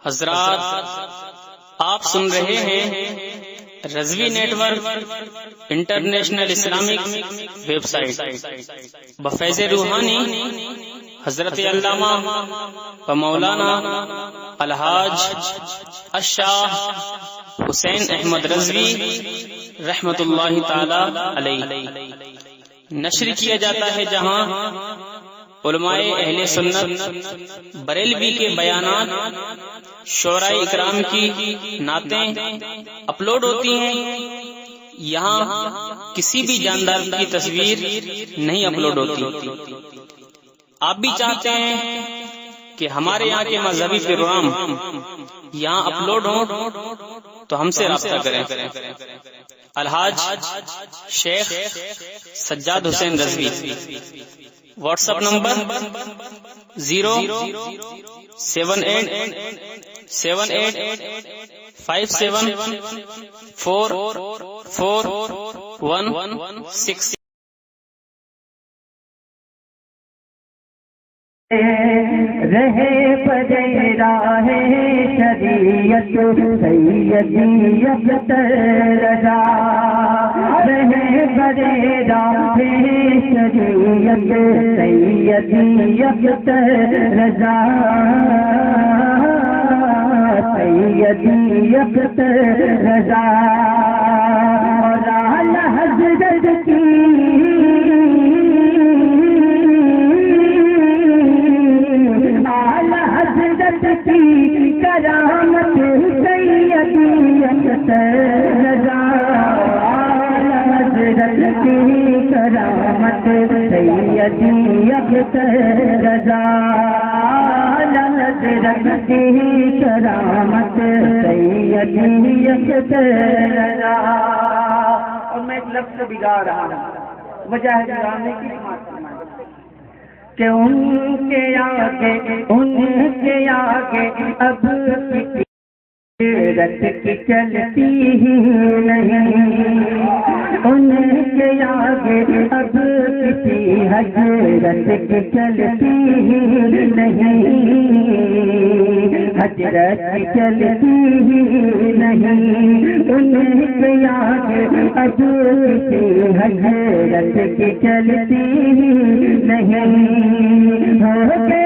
حضرات، آپ سن رہے ہیں Rizvi network international Islamic website بفیض روحانی حضرت علامہ و مولانا الحاج الشاہ حسین احمد رضوی رحمت اللہ تعالی علیہ نشر کیا جاتا ہے، جہاں علماء اہل سنت بریلوی کے بیانات، شعراء اکرام کی نعتیں اپلوڈ ہوتی ہیں۔ یہاں کسی بھی جاندار کی تصویر نہیں اپلوڈ ہوتی۔ آپ بھی چاہتے ہیں کہ ہمارے یہاں کے مذہبی پروگرام یہاں اپلوڈ ہوں تو ہم سے رابطہ کریں۔ الحاج شیخ سجاد حسین رضوی، واٹس ایپ نمبر 07878574416 رہے پدے راہ شریعت سیدی اختر رضا، رہے پدے راہ شریعت سیدی اختر رضا، سیدی اختر رضا، اور اعلی حضرت کی کرامت سیدی اختر رضا، حضرت کی کرامت سیدی اختر رضا، حضرت کی کرامت سیدی اختر رضا۔ اور میں ایک لفظ بگاڑ رہا ہوں، مجاہد گانے کی سماعت فرمائیں کہ ان کے آگے اب رت کی چلتی ہی نہیں، ان کے آگے اب کسی حضرت کی چلتی ہی نہیں، حضرت کی چلتی ہی نہیں، ان کے آگے اب کسی حضرت کی چلتی ہی نہیں، ہوتے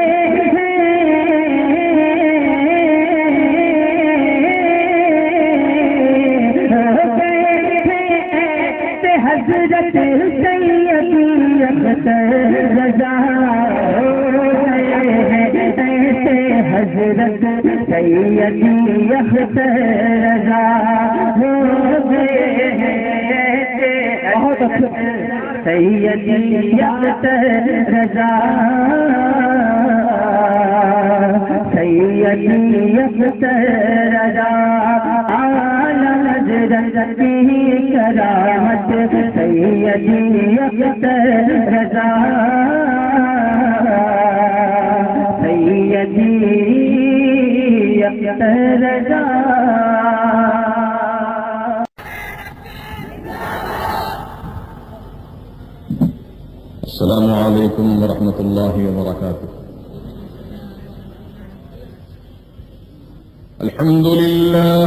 حضرت سیدی اختر رضا، ایسے حضرت سیدی اختر رضا ہو گئے ہیں، بہت اچھا سیدی اختر رضا، سیدی اختر رضا، اعلی حضرت کی کرامت سیدی اختر رضا، سیدی اختر رضا۔ السلام علیکم ورحمۃ اللہ وبرکاتہ۔ الحمد للہ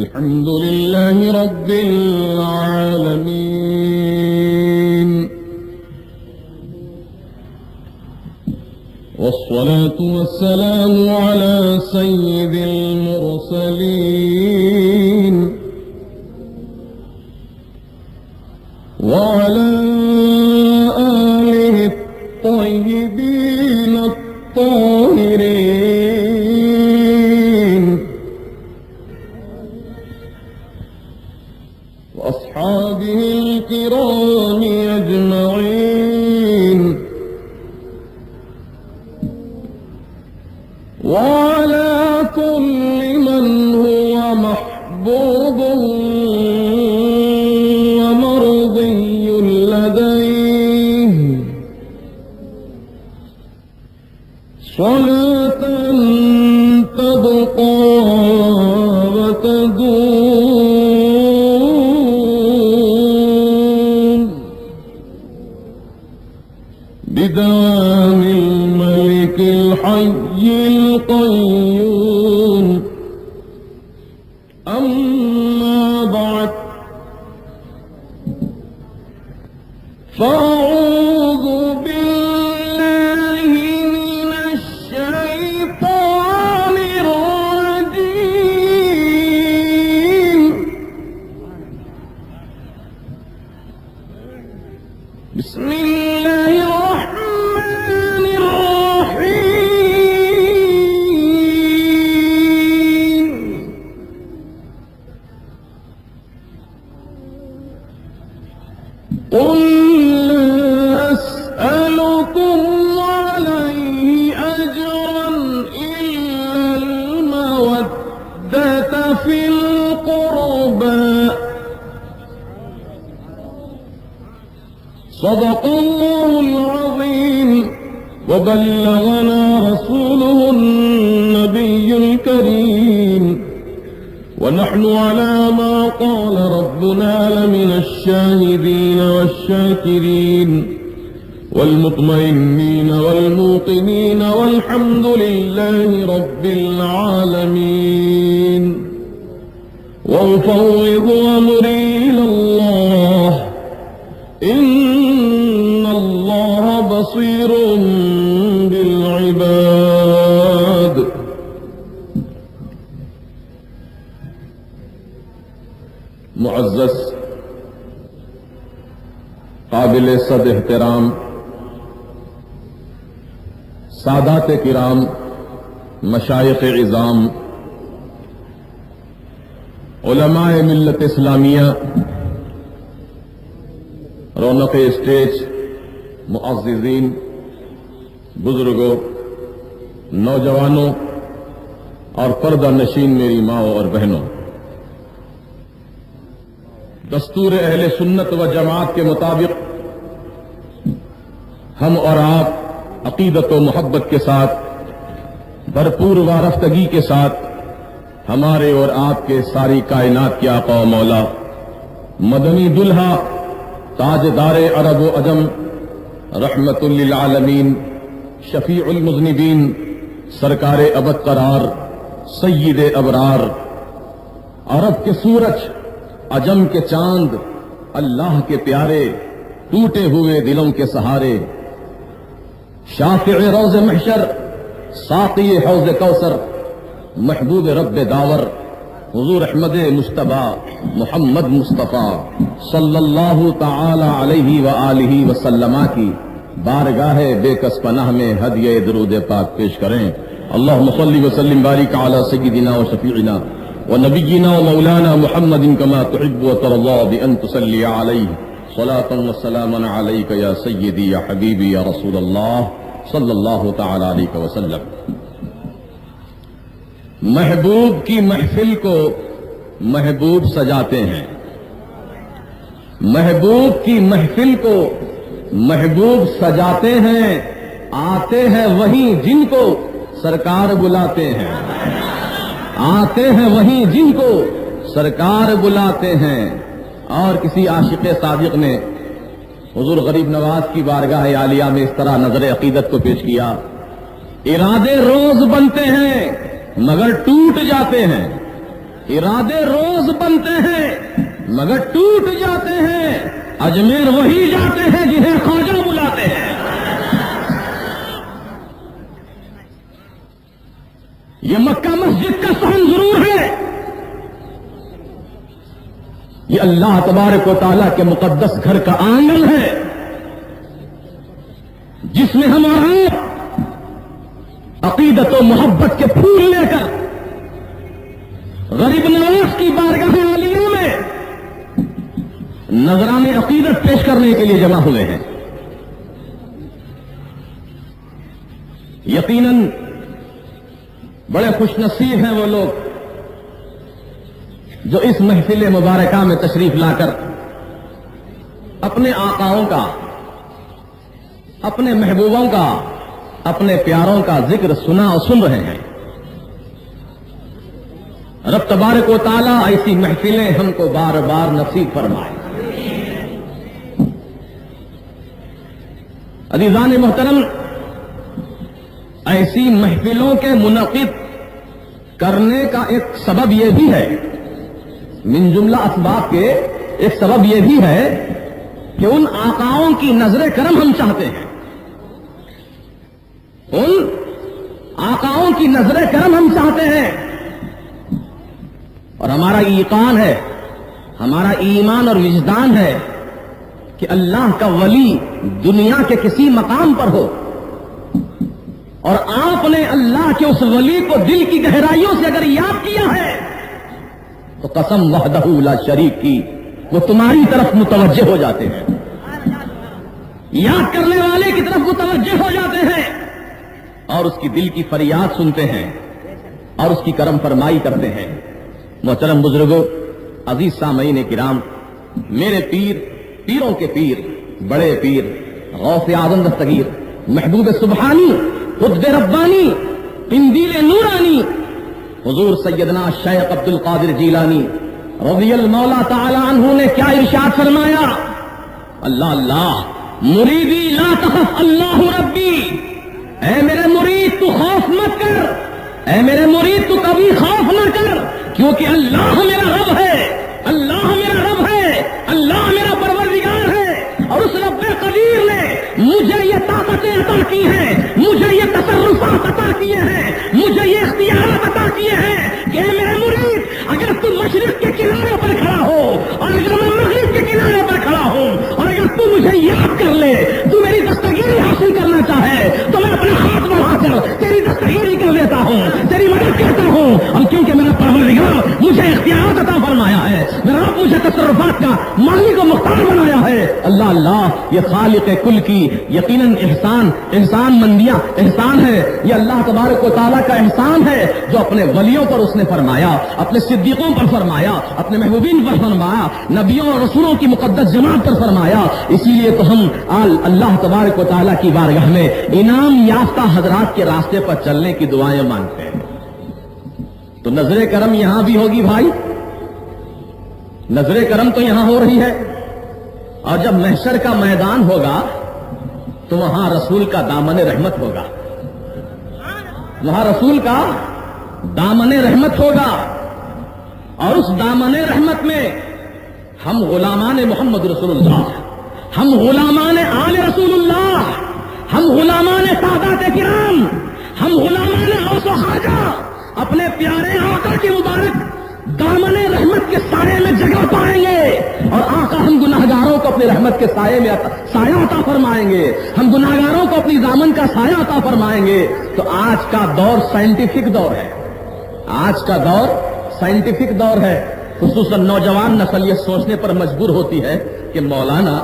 الحمد للہ رب العالمین، والصلاة والسلام على سید المرسلین وعلى آله الطيبين الطاهرين وأصحابه الكرام أجمعين، وعلى كل من هو محبوب صلاة تبقى وتدوم بدوام الملك الملك الحي القيوم أما بعد فأعوذ بالله من الشيطان الرجيم بسم الله الرحمن الرحيم قل لا أسألكم عليه أجرا إلا المودة في القربى صدق الله العظيم وبلغنا رسوله النبي الكريم ونحن على ما قال ربنا لمن الشاهدين والشاكرين والمطمئنين والموقنين والحمد لله رب العالمين وأفوض أمري إلى الله إن الله بصير بالعباد معزز قابل صد احترام سادات کرام مشائخ عظام علماء ملت اسلامیہ رونق اسٹیج معززین بزرگوں نوجوانوں اور پردہ نشین میری ماؤں اور بہنوں دستور اہل سنت و جماعت کے مطابق ہم اور آپ عقیدت و محبت کے ساتھ بھرپور وارفتگی کے ساتھ ہمارے اور آپ کے ساری کائنات کے آقا و مولا مدنی دلہا تاجدار عرب و عجم رحمت للعالمین شفیع المذنبین سرکار ابد قرار سید ابرار عرب کے سورج عجم کے چاند اللہ کے پیارے ٹوٹے ہوئے دلوں کے سہارے شافع روز محشر ساقی حوض کوثر محبوب رب داور حضور احمد مجتبی محمد مصطفیٰ صلی اللہ تعالی علیہ وآلہ وسلم کی بارگاہ بے کس پناہ میں ہدیہ درود پاک پیش کریں اللہم صلی وسلم بارک علی سیدنا و شفیعنا ونبينا ومولانا محمد كما تحب وترضى بأن تصلي عليه صلاة وسلاما عليك يا سيدي يا حبيبي يا رسول الله صلى الله تعالى عليك وسلم محبوب کی محفل کو محبوب سجاتے ہیں محبوب کی محفل کو محبوب سجاتے ہیں آتے ہیں وہیں جن کو سرکار بلاتے ہیں آتے ہیں وہیں جن کو سرکار بلاتے ہیں اور کسی عاشق صادق نے حضور غریب نواز کی بارگاہ عالیہ میں اس طرح نظر عقیدت کو پیش کیا ارادے روز بنتے ہیں مگر ٹوٹ جاتے ہیں ارادے روز بنتے ہیں مگر ٹوٹ جاتے ہیں اجمیر وہی جاتے ہیں جنہیں خواجہ بلاتے ہیں یہ مکہ مسجد کا صحن ضرور ہے یہ اللہ تبارک و تعالیٰ کے مقدس گھر کا آنگن ہے جس میں ہمارا عقیدت و محبت کے پھول لے کر غریب نواز کی بارگاہ عالیہ میں نذران عقیدت پیش کرنے کے لیے جمع ہوئے ہیں یقیناً بڑے خوش نصیب ہیں وہ لوگ جو اس محفل مبارکہ میں تشریف لا کر اپنے آقاؤں کا اپنے محبوبوں کا اپنے پیاروں کا ذکر سنا اور سن رہے ہیں رب تبارک و تعالیٰ ایسی محفلیں ہم کو بار بار نصیب فرمائے عزیزان محترم ایسی محفلوں کے منعقد کرنے کا ایک سبب یہ بھی ہے، من جملہ اسباب کے ایک سبب یہ بھی ہے کہ ان آقاؤں کی نظر کرم ہم چاہتے ہیں، ان آقاؤں کی نظر کرم ہم چاہتے ہیں، اور ہمارا ایقان ہے، ہمارا ایمان اور وجدان ہے کہ اللہ کا ولی دنیا کے کسی مقام پر ہو اور آپ نے اللہ کے اس ولی کو دل کی گہرائیوں سے اگر یاد کیا ہے تو قسم وحدہ لا شریک کی وہ تمہاری طرف متوجہ ہو جاتے ہیں، یاد کرنے والے کی طرف متوجہ ہو جاتے ہیں اور اس کی دل کی فریاد سنتے ہیں اور اس کی کرم فرمائی کرتے ہیں۔ محترم بزرگوں، عزیز سامعین کرام، میرے پیر، پیروں کے پیر، بڑے پیر، غوث اعظم دستگیر، محبوب سبحانی، قطب ربانی، قندیل نورانی، حضور سیدنا شیخ عبد القادر جیلانی رضی المولا تعالی عنہ نے کیا ارشاد فرمایا؟ اللہ اللہ، مریدی لا تخف اللہ ربی، اے میرے مرید تو خوف مت کر، اے میرے مرید تو کبھی خوف نہ کر، کیونکہ اللہ میرا رب ہے، اللہ میرا رب ہے، اللہ میرا پروردگار ہے، اور اس رب قدیر نے مجھے یہ طاقتیں عطا کی ہیں، مجھے یہ تصرفات عطا کیے ہیں، مجھے یہ اختیارات عطا کیے ہیں کہ اے میرے مرید، اگر تم مشرق کے کنارے پر کھڑا ہو اور اگر میں مغرب کے کنارے پر کھڑا ہوں اور اگر تم مجھے یاد کر لے، تو میری دستگیری حاصل کرنا چاہے تو میں اپنے ہاتھ بڑھا کر تیری دستگیری کر دیتا ہوں، تیری مدد کرتا ہوں، اور کیونکہ میرا پروردگار مجھے اختیارات عطا فرمایا ہے، میرا رب مجھے تصرفات کا مالک و مختار بنایا ہے۔ اللہ اللہ، یہ خالق کل کی یقیناً احسان مندیاں احسان ہے، یہ اللہ تبارک و تعالیٰ کا احسان ہے جو اپنے ولیوں پر اس نے فرمایا، اپنے صدیقوں پر فرمایا، اپنے محبوبین پر فرمایا، نبیوں اور رسولوں کی مقدس جماعت پر فرمایا۔ اسی لیے تو ہم اللہ تبارک و تعالیٰ کی بارگاہ میں انعام یافتہ حضرات کے راستے پر چلنے کی دعائیں مانگتے ہیں۔ تو نظر کرم یہاں بھی ہوگی بھائی، نظر کرم تو یہاں ہو رہی ہے، اور جب محشر کا میدان ہوگا تو وہاں رسول کا دامن رحمت ہوگا، وہاں رسول کا دامن رحمت ہوگا، اور اس دامن رحمت میں ہم غلامان محمد رسول اللہ، ہم غلامان آل رسول اللہ، ہم غلامان سادات کرام، ہم غلامان اوس و خواجہ اپنے پیارے آقا کے مبارک دامن رحمت کے سائے میں جگہ پائیں گے، اور آقا ہم گناہگاروں کو اپنی رحمت کے سائے میں سایہ عطا فرمائیں گے، ہم گناہگاروں کو اپنی دامن کا سایہ عطا فرمائیں گے۔ تو آج کا دور سائنٹیفک دور ہے، آج کا دور سائنٹیفک دور ہے، خصوصاً نوجوان نسل یہ سوچنے پر مجبور ہوتی ہے کہ مولانا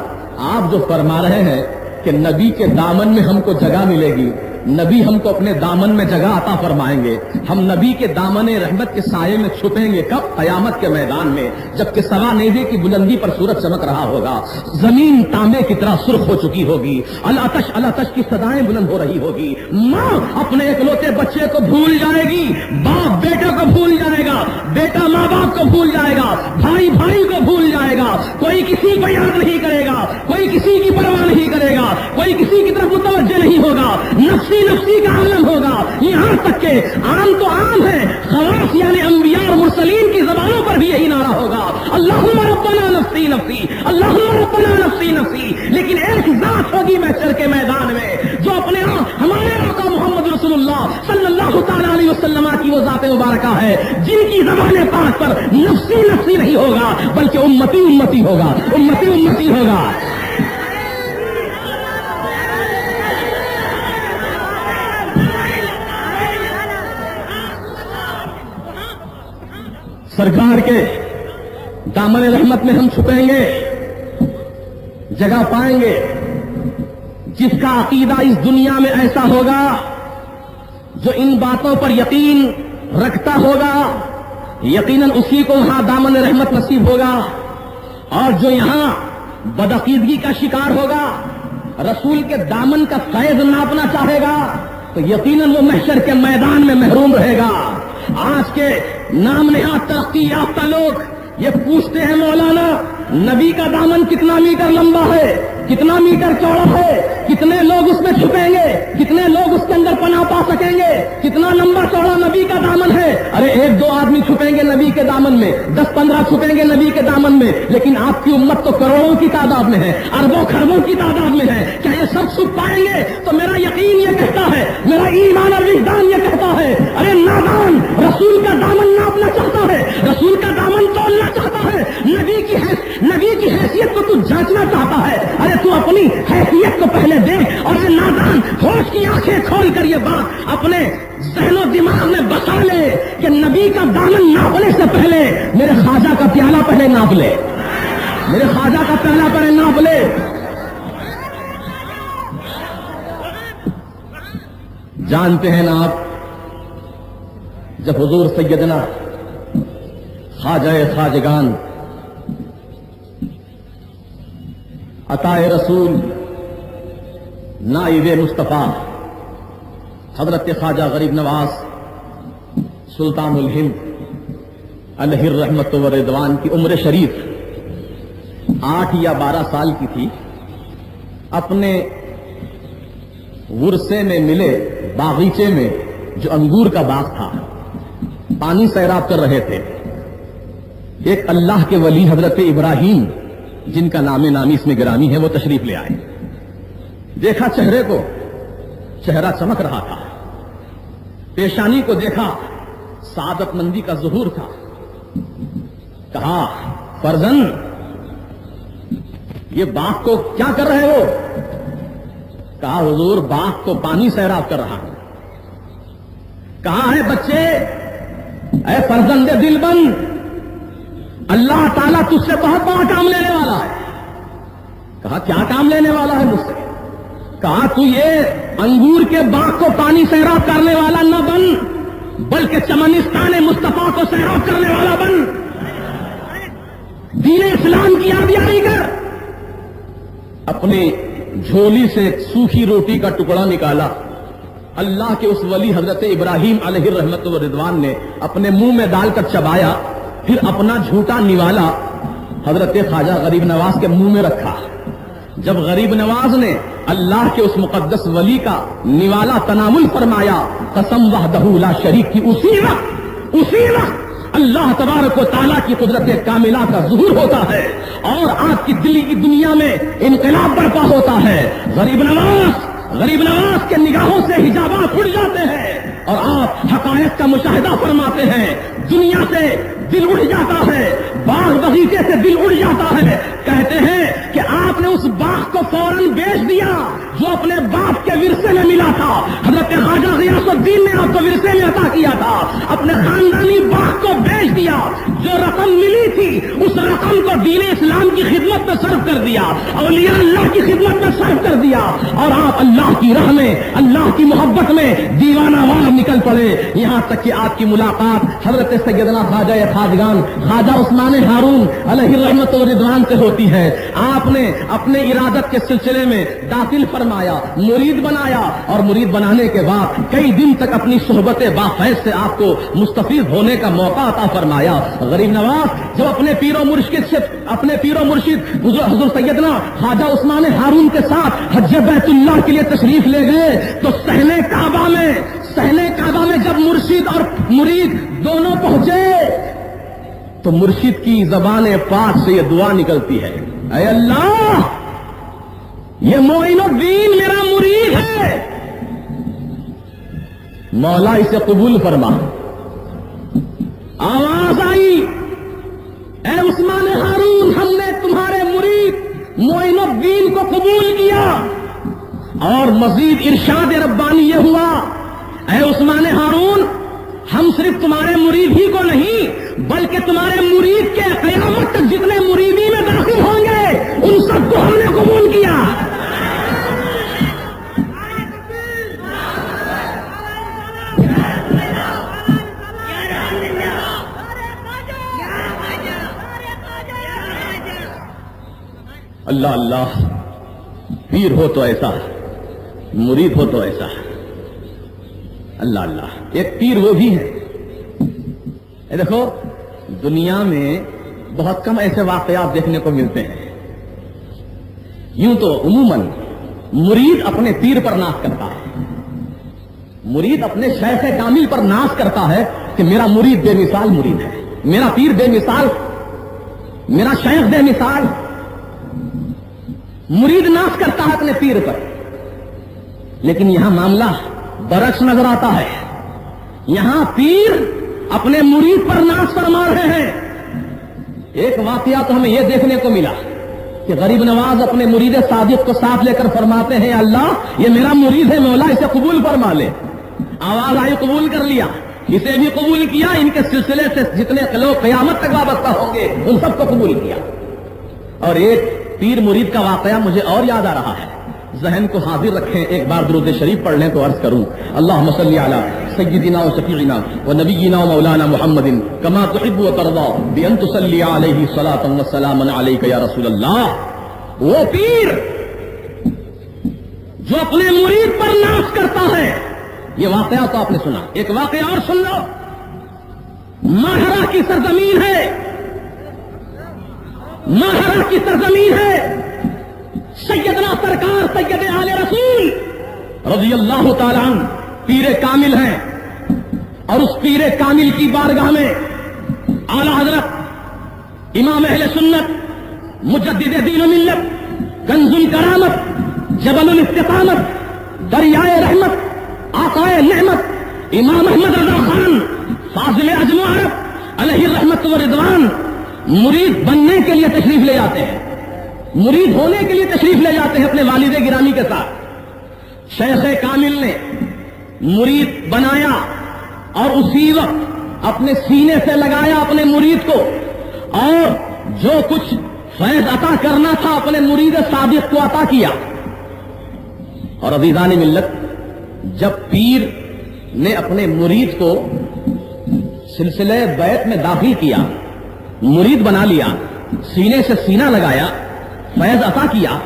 آپ جو فرما رہے ہیں کہ نبی کے دامن میں ہم کو جگہ ملے گی، نبی ہم کو اپنے دامن میں جگہ عطا فرمائیں گے، ہم نبی کے دامن رحمت کے سائے میں چھپیں گے، کب؟ قیامت کے میدان میں، جبکہ سوا نیزے کی بلندی پر سورج چمک رہا ہوگا، زمین تانبے کی طرح سرخ ہو چکی ہوگی، الاتش الاتش کی صدائیں بلند ہو رہی ہوگی، ماں اپنے اکلوتے بچے کو بھول جائے گی، باپ بیٹے کو بھول جائے گا، بیٹا ماں باپ کو بھول جائے گا، بھائی بھائی کو بھول جائے گا، کوئی کسی کو یاد نہیں کرے گا، کوئی کسی کی پرواہ نہیں کرے گا، کوئی کسی کی طرف متوجہ نہیں ہوگا، نفسی کا عالم ہوگا۔ یہاں تک کہ عام تو عام ہے، خواص یعنی انبیاء اور مرسلین کی زبانوں پر بھی یہی نعرہ ہوگا، اللہم ربنا نفسی نفسی، اللہم ربنا نفسی نفسی، لیکن ایک ذات ہوگی محشر کے میدان میں جو اپنے ہمارے آقا محمد رسول اللہ صلی اللہ تعالی علیہ وسلم کی وہ ذات مبارکہ ہے جن کی زبان پاک پر نفسی نفسی نہیں ہوگا بلکہ امتی امتی ہوگا، امتی امتی ہوگا۔ سرکار کے دامن رحمت میں ہم چھپیں گے، جگہ پائیں گے۔ جس کا عقیدہ اس دنیا میں ایسا ہوگا، جو ان باتوں پر یقین رکھتا ہوگا، یقیناً اسی کو وہاں دامن رحمت نصیب ہوگا، اور جو یہاں بدعقیدگی کا شکار ہوگا، رسول کے دامن کا فیض ناپنا چاہے گا، تو یقیناً وہ محشر کے میدان میں محروم رہے گا۔ آج کے نام نہاد ترقی یافتہ لوگ یہ پوچھتے ہیں، مولانا نبی کا دامن کتنا میٹر لمبا ہے، کتنا میٹر چوڑا ہے، کتنے لوگ اس میں چھپیں گے، کتنے لوگ اس کے اندر پناہ پا سکیں گے؟ کتنا لمبا چوڑا نبی کا دامن ہے. ارے 1-2 آدمی چھپیں گے نبی کے دامن میں, 10-15 چھپیں گے نبی کے دامن میں, لیکن آپ کی امت تو کروڑوں کی تعداد میں ہے, اربوں خربوں کی تعداد میں ہے. کیا یہ سب چھپ پائیں گے؟ تو میرا یقین یہ کہتا ہے, میرا ایمان اور وجدان یہ کہتا ہے, ارے نادان رسول کا دامن ناپنا چاہتا ہے, رسول کا دامن تولنا چاہتا ہے, نبی کی حیثیت کو تو جانچنا چاہتا ہے. ارے تو اپنی حیثیت کو پہلے دیکھ, اور یہ نادان ہوش کی آنکھیں کھول کر یہ بات اپنے ذہن و دماغ میں بسا لے کہ نبی کا دامن ناپنے سے پہلے میرے خواجہ کا پیالہ پہلے ناپ لے, میرے خواجہ کا پیالہ پہلے ناپ لے. جانتے ہیں نا آپ, جب حضور سیدنا خواجہ خواجگان عطائے رسول نائب مصطفیٰ حضرت خواجہ غریب نواز سلطان الہند علیہ الرحمت و رضوان کی عمر شریف 8 یا 12 سال کی تھی. اپنے ورثے میں ملے باغیچے میں جو انگور کا باغ تھا, پانی سیراب کر رہے تھے. ایک اللہ کے ولی حضرت ابراہیم جن کا نام نامی اس میں گرامی ہے, وہ تشریف لے آئے. دیکھا چہرے کو, چہرہ چمک رہا تھا, پیشانی کو دیکھا, سعادت مندی کا ظہور تھا. کہا فرزند یہ باغ کو کیا کر رہے ہو؟ کہا حضور باغ کو پانی سیراب کر رہا ہوں. کہا ہے بچے, اے فرزند دل بند, اللہ تعالیٰ تجھ سے بہت بڑا کام لینے والا ہے. کہا کیا کام لینے والا ہے مجھ سے؟ کہا تو یہ انگور کے باغ کو پانی سیراب کرنے والا نہ بن, بلکہ چمنستان مصطفیٰ کو سیراب کرنے والا بن. دین اسلام کی یادیاری کر. اپنی جھولی سے ایک سوکھی روٹی کا ٹکڑا نکالا. اللہ کے اس ولی حضرت ابراہیم علیہ الرحمت و رضوان نے اپنے منہ میں ڈال کر چبایا, پھر اپنا جھوٹا نوالا حضرت خواجہ غریب نواز کے منہ میں رکھا. جب غریب نواز نے اللہ کے اس مقدس ولی کا نوالا تناول فرمایا, قسم وحدہ لا شریک کی, اسی وقت اللہ تبارک و تعالیٰ کی قدرت کاملہ کا ظہور ہوتا ہے اور آپ کی دلی کی دنیا میں انقلاب برپا ہوتا ہے. غریب نواز کے نگاہوں سے حجابات اٹھ جاتے ہیں اور آپ حقائق کا مشاہدہ فرماتے ہیں. دنیا سے دل اڑ جاتا ہے, باغ بغیچے سے دل اڑ جاتا ہے. کہتے ہیں کہ آپ نے اس باغ کو فوراً بیچ دیا جو اپنے باپ کے ورثے میں ملا تھا. حضرت خواجہ غیاث الدین نے آپ کو ورثے میں عطا کیا تھا. اپنے خاندانی باغ کو بیچ دیا, جو رقم ملی تھی اس رقم کو دین اسلام کی خدمت میں صرف کر دیا, اولیاء اللہ کی خدمت میں صرف کر دیا, اور آپ اللہ کی راہ میں, اللہ کی محبت میں دیوانہ وار نکل پڑے. یہاں تک کہ آپ کی ملاقات حضرت سیدنا خواجہ خواجگان خواجہ عثمان ہارون علیہ الرحمت و رضوان سے ہوتی ہے. آپ نے اپنے ارادت کے سلسلے میں داخل فرمایا, مرید بنایا, اور مرید بنانے کے بعد کئی دن تک اپنی صحبت بافیض سے آپ کو مستفید ہونے کا موقع عطا فرمایا. غریب نواز جب اپنے پیر و مرشد حضور سیدنا خواجہ عثمان ہارون کے ساتھ حج بیت اللہ کے لیے تشریف لے گئے تو صحن کعبہ میں جب مرشد اور مرید دونوں پہنچے تو مرشد کی زبان پاک سے یہ دعا نکلتی ہے, اے اللہ یہ معین الدین میرا مرید ہے, مولا اسے قبول فرما. آواز آئی, اے عثمان ہارون ہم نے تمہارے مرید معین الدین کو قبول کیا. اور مزید ارشاد ربانی یہ ہوا, اے عثمان ہارون ہم صرف تمہارے مرید ہی کو نہیں بلکہ تمہارے مرید کے قیامت تک جتنے مریدی میں داخل ہوں گے ان سب کو ہم نے قبول کیا. اللہ اللہ, پیر ہو تو ایسا, مرید ہو تو ایسا. اللہ اللہ, ایک پیر وہ بھی ہے. دیکھو دنیا میں بہت کم ایسے واقعات دیکھنے کو ملتے ہیں. یوں تو عموماً مرید اپنے پیر پر ناز کرتا ہے, مرید اپنے شیخ کامل پر ناز کرتا ہے کہ میرا مرید بے مثال مرید ہے، میرا پیر بے مثال، میرا شیخ بے مثال. مرید ناز کرتا ہے اپنے پیر پر. لیکن یہاں معاملہ برعکس نظر آتا ہے. یہاں پیر اپنے مرید پر ناز فرما رہے ہیں. ایک واقعہ تو ہمیں یہ دیکھنے کو ملا کہ غریب نواز اپنے مرید صادق کو ساتھ لے کر فرماتے ہیں اللہ یہ میرا مرید ہے مولا اسے قبول فرما لے. آواز آئی قبول کر لیا، اسے بھی قبول کیا، ان کے سلسلے سے جتنے لوگ قیامت تک وابستہ ہوں گے ان سب کو قبول کیا. اور ایک پیر مرید کا واقعہ مجھے اور یاد آ رہا ہے، ذہن کو حاضر رکھیں. ایک بار درود شریف پڑھ لیں تو عرض کروں اللہم صلی علی سیدنا و شفیعنا و نبینا و مولانا محمد کما تحب و ترضا بان تصلی علیہ صلاۃ و سلام علیک یا رسول اللہ. وہ پیر جو اپنے مرید پر ناز کرتا ہے. یہ واقعہ تو آپ نے سنا، ایک واقعہ اور سن لو. ماہرہ کی سرزمین ہے، ماہرہ کی سرزمین ہے. سیدنا سرکار سید آل رسول رضی اللہ تعالیٰ عنہ پیر کامل ہیں، اور اس پیر کامل کی بارگاہ میں اعلی حضرت امام اہل سنت مجدد دین و ملت کنز الکرامت جبل الاستقامت دریائے رحمت آقائے نعمت امام احمد رضا خان فاضل عجم و عرب علیہ الرحمت و رضوان مرید بننے کے لیے تشریف لے جاتے ہیں، مرید ہونے کے لیے تشریف لے جاتے ہیں اپنے والد گرامی کے ساتھ. شیخ کامل نے مرید بنایا اور اسی وقت اپنے سینے سے لگایا اپنے مرید کو، اور جو کچھ فیض عطا کرنا تھا اپنے مرید صادق کو عطا کیا. اور عزیزان ملت، جب پیر نے اپنے مرید کو سلسلہ بیعت میں داخل کیا، مرید بنا لیا، سینے سے سینہ لگایا، فیض عطا کیا،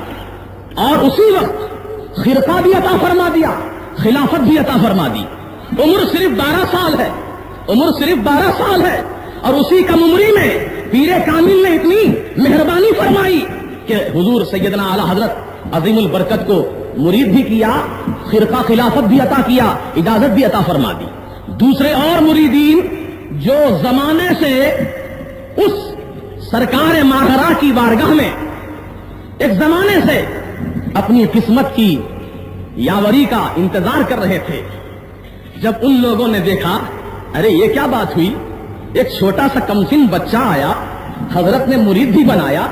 اور اسی وقت خرقہ بھی عطا فرما دیا، خلافت بھی عطا فرما دی. عمر صرف 12 سال ہے، عمر صرف 12 سال ہے، اور اسی کم عمری میں پیر کامل نے اتنی مہربانی فرمائی کہ حضور سیدنا اعلی حضرت عظیم البرکت کو مرید بھی کیا، خرقہ خلافت بھی عطا کیا، اجازت بھی عطا فرما دی. دوسرے اور مریدین جو زمانے سے اس سرکار ماہرہ کی بارگاہ میں ایک زمانے سے اپنی قسمت کی یاوری کا انتظار کر رہے تھے، جب ان لوگوں نے دیکھا ارے یہ کیا بات ہوئی، ایک چھوٹا سا کمسن بچہ آیا، حضرت نے مرید بھی بنایا،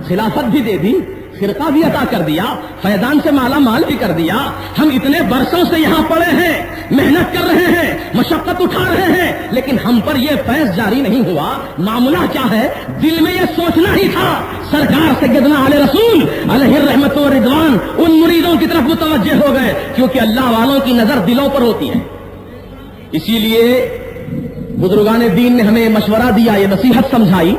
خلافت بھی دے دی، خرقہ بھی عطا کر دیا، فیضان سے مالا مال بھی کر دیا، ہم اتنے برسوں سے یہاں پڑے ہیں، محنت کر رہے ہیں، مشقت اٹھا رہے ہیں، لیکن ہم پر یہ فیض جاری نہیں ہوا، معاملہ کیا ہے؟ دل میں یہ سوچنا ہی تھا. سرکار سیدنا آل رسول علیہ الرحمت و رضوان ان مریدوں کی طرف متوجہ ہو گئے، کیونکہ اللہ والوں کی نظر دلوں پر ہوتی ہے. اسی لیے بزرگان دین نے ہمیں مشورہ دیا، یہ نصیحت سمجھائی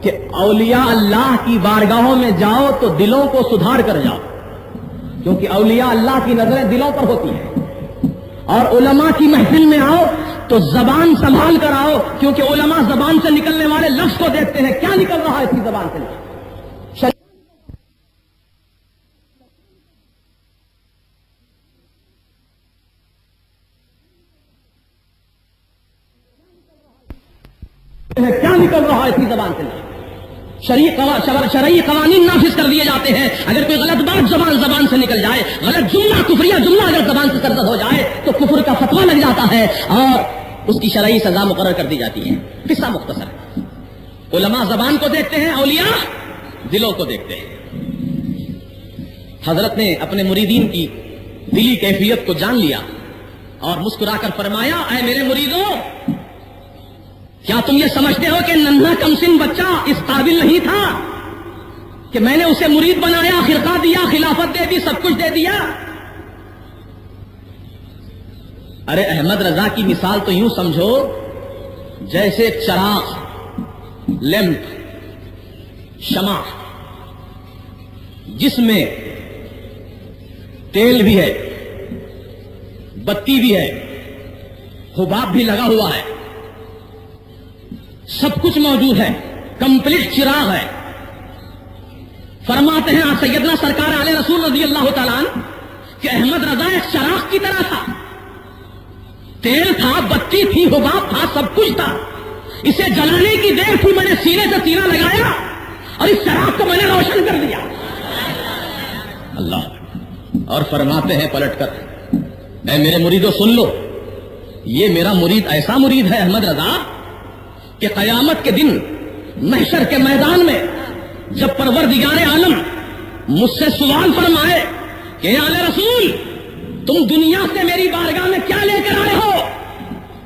کہ اولیاء اللہ کی بارگاہوں میں جاؤ تو دلوں کو سدھار کر جاؤ، کیونکہ اولیاء اللہ کی نظریں دلوں پر ہوتی ہیں. اور علماء کی محفل میں آؤ تو زبان سنبھال کر آؤ، کیونکہ علماء زبان سے نکلنے والے لفظ کو دیکھتے ہیں، کیا نکل رہا ہے اس کی زبان سے. کیا نکل رہا ہے اس کی زبان سے. شرعی قوانین نافذ کر دیے جاتے ہیں. اگر کوئی غلط بات زبان سے نکل جائے، غلط جملہ کفریہ جملہ اگر زبان سے سرزد ہو جائے تو کفر کا فتویٰ لگ جاتا ہے اور اس کی شرعی سزا مقرر کر دی جاتی ہے. قصہ مختصر ہے. علماء زبان کو دیکھتے ہیں، اولیاء دلوں کو دیکھتے ہیں. حضرت نے اپنے مریدین کی دلی کیفیت کو جان لیا اور مسکرا کر فرمایا، اے میرے مریدوں، کیا تم یہ سمجھتے ہو کہ ننھا کمسن بچہ اس قابل نہیں تھا کہ میں نے اسے مرید بنایا، خرقہ دیا، خلافت دے دی، سب کچھ دے دیا؟ ارے احمد رضا کی مثال تو یوں سمجھو جیسے چراغ، لیمپ، شمع، جس میں تیل بھی ہے، بتی بھی ہے، حباب بھی لگا ہوا ہے، سب کچھ موجود ہے، کمپلیٹ چراغ ہے. فرماتے ہیں سیدنا سرکار علیہ رسول رضی اللہ تعالیٰ عنہ کہ احمد رضا ایک چراغ کی طرح تھا. تیل تھا، بتی تھی، حباب تھا، سب کچھ تھا. اسے جلانے کی دیر تھی، میں نے سینے سے سینہ لگایا اور اس چراغ کو میں نے روشن کر دیا. اللہ اور فرماتے ہیں پلٹ کر، اے میرے مریدوں سن لو، یہ میرا مرید ایسا مرید ہے احمد رضا کہ قیامت کے دن محشر کے میدان میں جب پروردگار عالم مجھ سے سوال فرمائے کہ اے آل رسول تم دنیا سے میری بارگاہ میں کیا لے کر آئے ہو،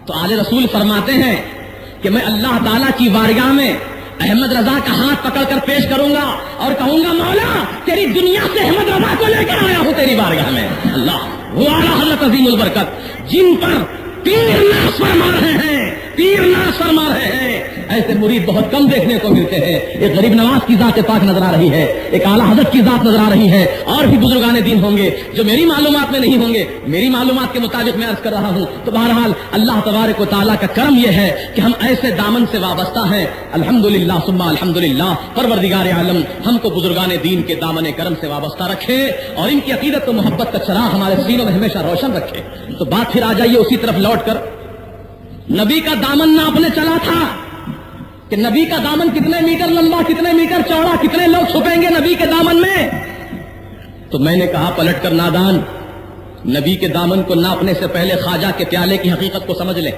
تو آل رسول فرماتے ہیں کہ میں اللہ تعالیٰ کی بارگاہ میں احمد رضا کا ہاتھ پکڑ کر پیش کروں گا اور کہوں گا مولا تیری دنیا سے احمد رضا کو لے کر آیا ہوں تیری بارگاہ میں. اللہ وہ اعلیٰ حضرت عظیم البرکت جن پر پیر ناز فرما رہے ہیں، پیر ناز فرما رہے ہیں، ایسے مرید بہت کم دیکھنے کو ملتے ہیں. ایک غریب نواز کی ذات پاک نظر آ رہی ہے، ایک اعلیٰ حضرت کی ذات نظر آ رہی ہے، اور بھی بزرگان دین ہوں گے جو میری معلومات میں نہیں ہوں گے، میری معلومات کے مطابق میں عرض کر رہا ہوں. تو بہرحال اللہ تبارک و تعالیٰ کا کرم یہ ہے کہ ہم ایسے دامن سے وابستہ ہیں. الحمدللہ ثم الحمدللہ. پروردگار عالم ہم کو بزرگان دین کے دامن کرم سے وابستہ رکھے اور ان کی عقیدت و محبت کا چراغ ہمارے سینوں میں ہمیشہ روشن رکھے. تو بات پھر آ جائیے اسی طرف لوٹ کر، نبی کا دامن ناپنے چلا تھا کہ نبی کا دامن کتنے میٹر لمبا، کتنے میٹر چوڑا، کتنے لوگ چھپیں گے نبی کے دامن میں. تو میں نے کہا پلٹ کر نادان، نبی کے دامن کو ناپنے سے پہلے خواجہ کے پیالے کی حقیقت کو سمجھ لیں.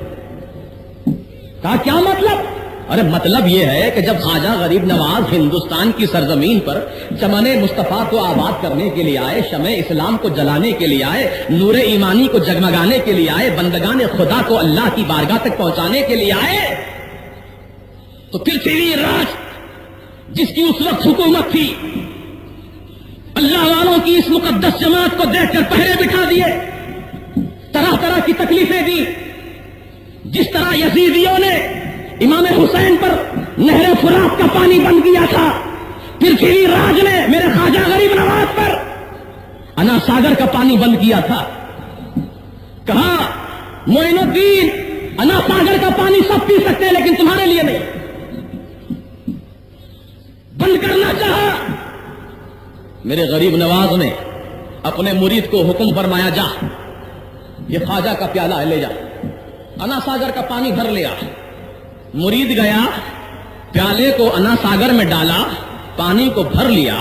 کہا کیا مطلب؟ ارے مطلب یہ ہے کہ جب خواجہ غریب نواز ہندوستان کی سرزمین پر چمن مصطفیٰ کو آباد کرنے کے لیے آئے، شمع اسلام کو جلانے کے لیے آئے، نور ایمانی کو جگمگانے کے لیے آئے، بندگان خدا کو اللہ کی بارگاہ تک پہنچانے کے لیے آئے، تو پرتھوی راج جس کی اس وقت حکومت تھی، اللہ والوں کی اس مقدس جماعت کو دیکھ کر پہرے بٹھا دیے، طرح طرح کی تکلیفیں دی. جس طرح یزیدیوں نے امام حسین پر نہر فرات کا پانی بند کیا تھا، پرتھوی راج نے میرے خواجہ غریب نواز پر انا ساگر کا پانی بند کیا تھا. کہا معین الدین انا ساگر کا پانی سب پی سکتے ہیں لیکن تمہارے لیے نہیں. بند کرنا چاہا. میرے غریب نواز نے اپنے مرید کو حکم فرمایا، جا یہ خواجہ کا پیالہ ہے لے جا. انا ساگر کا پانی بھر لیا. مرید گیا، پیالے کو انا ساگر میں ڈالا، پانی کو بھر لیا.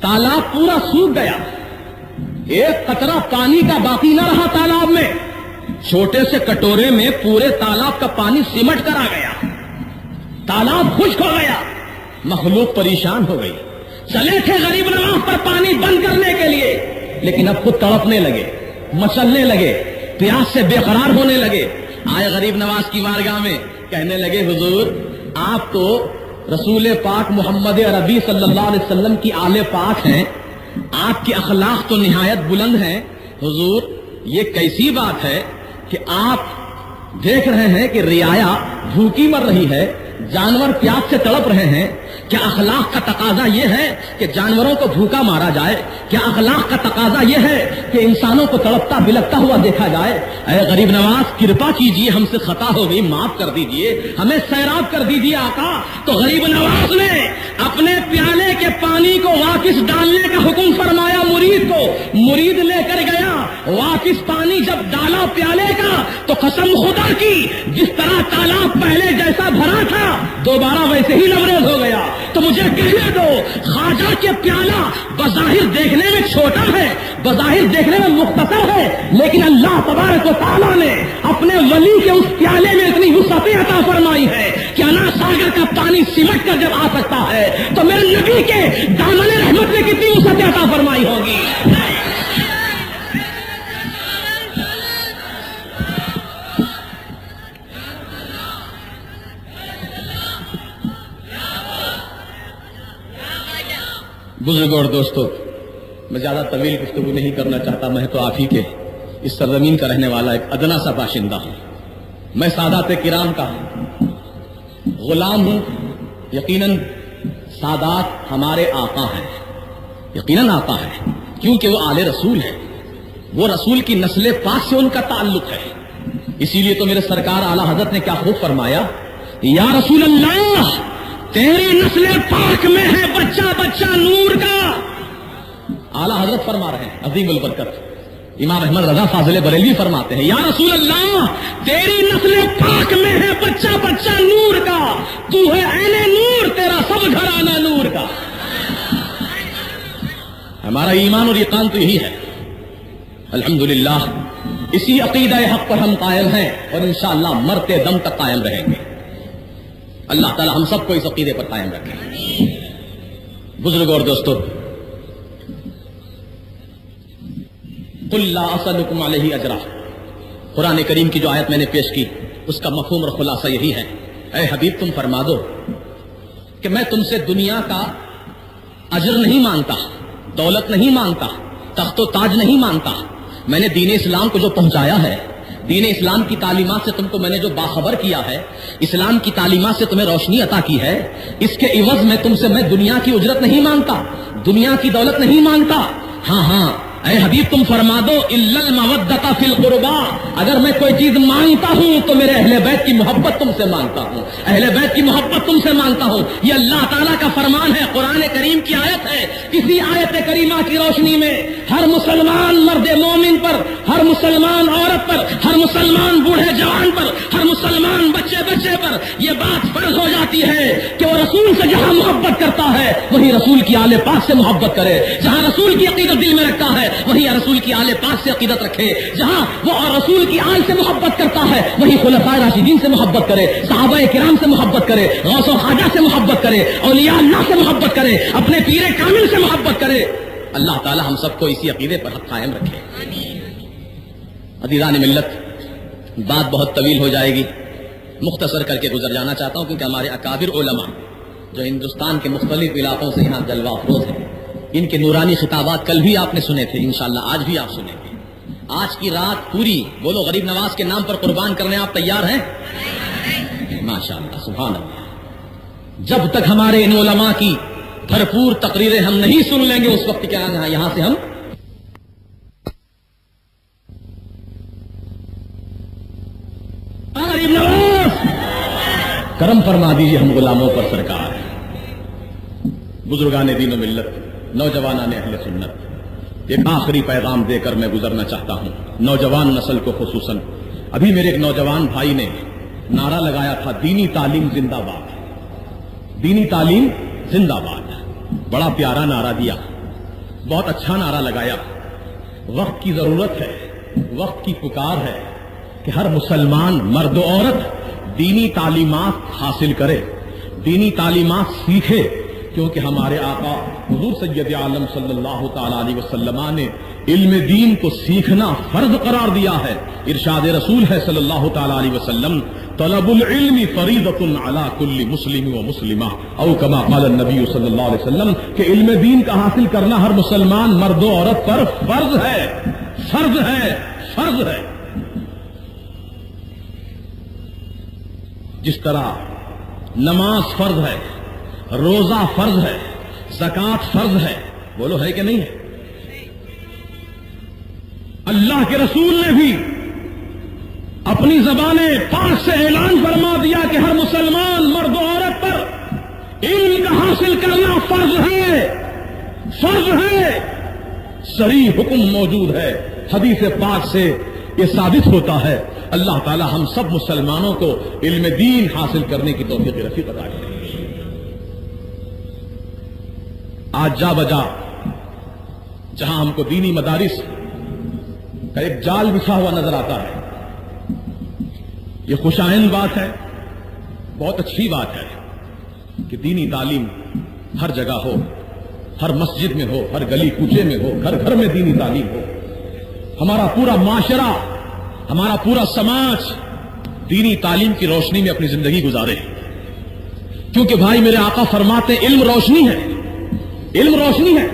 تالاب پورا سوکھ گیا، ایک قطرہ پانی کا باقی نہ رہا تالاب میں. چھوٹے سے کٹورے میں پورے تالاب کا پانی سمٹ کر آ گیا. تالاب خشک ہو گیا. مخلوق پریشان ہو گئی. چلے تھے غریب نواز پر پانی بند کرنے کے لیے، لیکن اب خود تڑپنے لگے، مچلنے لگے، پیاس سے بے قرار ہونے لگے. آئے غریب نواز کی بارگاہ میں، کہنے لگے حضور آپ تو رسول پاک محمد عربی صلی اللہ علیہ وسلم کی آل پاک ہیں، آپ کے اخلاق تو نہایت بلند ہیں. حضور یہ کیسی بات ہے کہ آپ دیکھ رہے ہیں کہ رعایا بھوکی مر رہی ہے، جانور پیاس سے تڑپ رہے ہیں. کیا اخلاق کا تقاضا یہ ہے کہ جانوروں کو بھوکا مارا جائے؟ کیا اخلاق کا تقاضا یہ ہے کہ انسانوں کو تڑپتا بلکتا ہوا دیکھا جائے؟ اے غریب نواز کرپا کیجئے، ہم سے خطا ہو گئی، معاف کر دیجئے، ہمیں سیراب کر دیجئے آقا. تو غریب نواز نے اپنے پیالے کے پانی کو واپس ڈالنے کا حکم فرمایا مرید کو. مرید لے کر گیا، واپس پانی جب ڈالا پیالے کا تو قسم خدا کی جس طرح تالاب پہلے جیسا بھرا تھا دوبارہ ویسے ہی لبریز ہو گیا. تو مجھے کہنے دو، خواجہ کے پیالہ بظاہر دیکھنے میں چھوٹا ہے، بظاہر دیکھنے میں مختصر ہے، لیکن اللہ تبارک و تعالیٰ نے اپنے ولی کے اس پیالے میں اتنی وسعت عطا فرمائی ہے کہ انا ساگر کا پانی سمٹ کر جب آ سکتا ہے تو میرے نبی کے دامن رحمت میں کتنی وسعت عطا فرمائی ہوگی. بزرگ اور دوستو، میں زیادہ طویل گفتگو نہیں کرنا چاہتا. میں تو آپ ہی کے اس سرزمین کا رہنے والا ایک ادنا سا باشندہ ہوں. میں سادات کرام کا غلام ہوں. یقیناً سادات ہمارے آقا ہیں، یقیناً آقا ہیں، کیونکہ وہ آل رسول ہیں. وہ رسول کی نسل پاک سے ان کا تعلق ہے. اسی لیے تو میرے سرکار اعلیٰ حضرت نے کیا خوب فرمایا، یا رسول اللہ تیری نسل پاک میں ہے بچہ بچہ نور کا. اعلیٰ حضرت فرما رہے ہیں عظیم البرکت، امام احمد رضا فاضل بریلوی فرماتے ہیں یا رسول اللہ تیری نسل پاک میں ہے بچہ بچہ نور کا، تو ہے عین نور، تیرا سب گھرانہ نور کا۔ ہمارا ایمان اور یقین تو یہی ہے، الحمدللہ اسی عقیدہ حق پر ہم قائم ہیں اور انشاءاللہ مرتے دم تک قائم رہیں گے۔ اللہ تعالی ہم سب کو اس عقیدے پر قائم رکھے۔ بزرگ اور دوستو، قل لا اسألکم علیہ اجرا، قرآن کریم کی جو آیت میں نے پیش کی اس کا مفہوم اور خلاصہ یہی ہے، اے حبیب تم فرما دو کہ میں تم سے دنیا کا اجر نہیں مانگتا، دولت نہیں مانگتا، تخت و تاج نہیں مانگتا۔ میں نے دین اسلام کو جو پہنچایا ہے، دین اسلام کی تعلیمات سے تم کو میں نے جو باخبر کیا ہے، اسلام کی تعلیمات سے تمہیں روشنی عطا کی ہے، اس کے عوض میں تم سے میں دنیا کی اجرت نہیں مانگتا، دنیا کی دولت نہیں مانگتا۔ ہاں اے حبیب تم فرما دو الا المودۃ فی القربى، اگر میں کوئی چیز مانگتا ہوں تو میرے اہل بیت کی محبت تم سے مانگتا ہوں، اہل بیت کی محبت تم سے مانگتا ہوں۔ یہ اللہ تعالیٰ کا فرمان ہے، قرآن کریم کی آیت ہے۔ کسی آیت کریمہ کی روشنی میں ہر مسلمان مرد مومن پر، ہر مسلمان عورت پر، ہر مسلمان بوڑھے جوان پر، ہر مسلمان بچے پر یہ بات فرض ہو جاتی ہے کہ وہ رسول سے جہاں محبت کرتا ہے وہی رسول کی آل پاک سے محبت کرے، جہاں رسول کی عقیدت دل میں رکھتا ہے وہی رسول کی آل پاک سے عقیدت رکھے، جہاں وہ رسول کی آل سے محبت کرتا ہے وہی خلفائے راشدین سے محبت کرے، صحابہ کرام سے محبت کرے، غوث و خواجہ سے محبت کرے، اولیاء اللہ سے محبت کرے، اپنے پیر کامل سے محبت کرے۔ اللہ تعالی ہم سب کو اسی عقیدے پر حق قائم رکھے۔ عزیزان ملت، بات بہت طویل ہو جائے گی، مختصر کر کے گزر جانا چاہتا ہوں کیونکہ ہمارے اکابر علماء جو ہندوستان کے مختلف علاقوں سے یہاں جلوہ افروز ہیں، ان کے نورانی خطابات کل بھی آپ نے سنے تھے، انشاءاللہ آج بھی آپ سنیں گے۔ آج کی رات پوری بولو غریب نواز کے نام پر قربان کرنے آپ تیار ہیں؟ ماشاءاللہ، سبحان اللہ۔ جب تک ہمارے ان علماء کی بھرپور تقریریں ہم نہیں سن لیں گے اس وقت کیا یہاں سے ہم غریب نواز کرم فرما دیجیے ہم غلاموں پر سرکار۔ بزرگان دین و ملت، نوجوانان اہل سنت، ایک آخری پیغام دے کر میں گزرنا چاہتا ہوں نوجوان نسل کو خصوصاً۔ ابھی میرے ایک نوجوان بھائی نے نعرہ لگایا تھا دینی تعلیم زندہ باد، دینی تعلیم زندہ باد، بڑا پیارا نعرہ دیا، بہت اچھا نعرہ لگایا۔ وقت کی ضرورت ہے، وقت کی پکار ہے کہ ہر مسلمان مرد و عورت دینی تعلیمات حاصل کرے، دینی تعلیمات سیکھے، کیونکہ ہمارے آقا حضور سید عالم صلی اللہ تعالی علیہ وسلم نے علم دین کو سیکھنا فرض قرار دیا ہے۔ ارشاد رسول ہے صلی اللہ تعالی علیہ وسلم طلب العلم فریضۃ علی کل مسلم و مسلمہ، او کما قال النبی صلی اللہ علیہ وسلم کہ علم دین کا حاصل کرنا ہر مسلمان مرد و عورت پر فرض ہے، فرض ہے، فرض ہے۔ جس طرح نماز فرض ہے، روزہ فرض ہے، زکوٰۃ فرض ہے، بولو ہے کہ نہیں ہے؟ اللہ کے رسول نے بھی اپنی زبان پاک سے اعلان فرما دیا کہ ہر مسلمان مرد و عورت پر علم کا حاصل کرنا فرض ہے، فرض ہے۔ صریح حکم موجود ہے، حدیث پاک سے یہ ثابت ہوتا ہے۔ اللہ تعالی ہم سب مسلمانوں کو علم دین حاصل کرنے کی توفیق رفیق عطا کرے۔ آج جا بجا جہاں ہم کو دینی مدارس کا ایک جال بچھا ہوا نظر آتا ہے، یہ خوشائند بات ہے، بہت اچھی بات ہے کہ دینی تعلیم ہر جگہ ہو، ہر مسجد میں ہو، ہر گلی کوچے میں ہو، گھر گھر میں دینی تعلیم ہو۔ ہمارا پورا معاشرہ، ہمارا پورا سماج دینی تعلیم کی روشنی میں اپنی زندگی گزارے، کیونکہ بھائی میرے آقا فرماتے علم روشنی ہے، علم روشنی ہے۔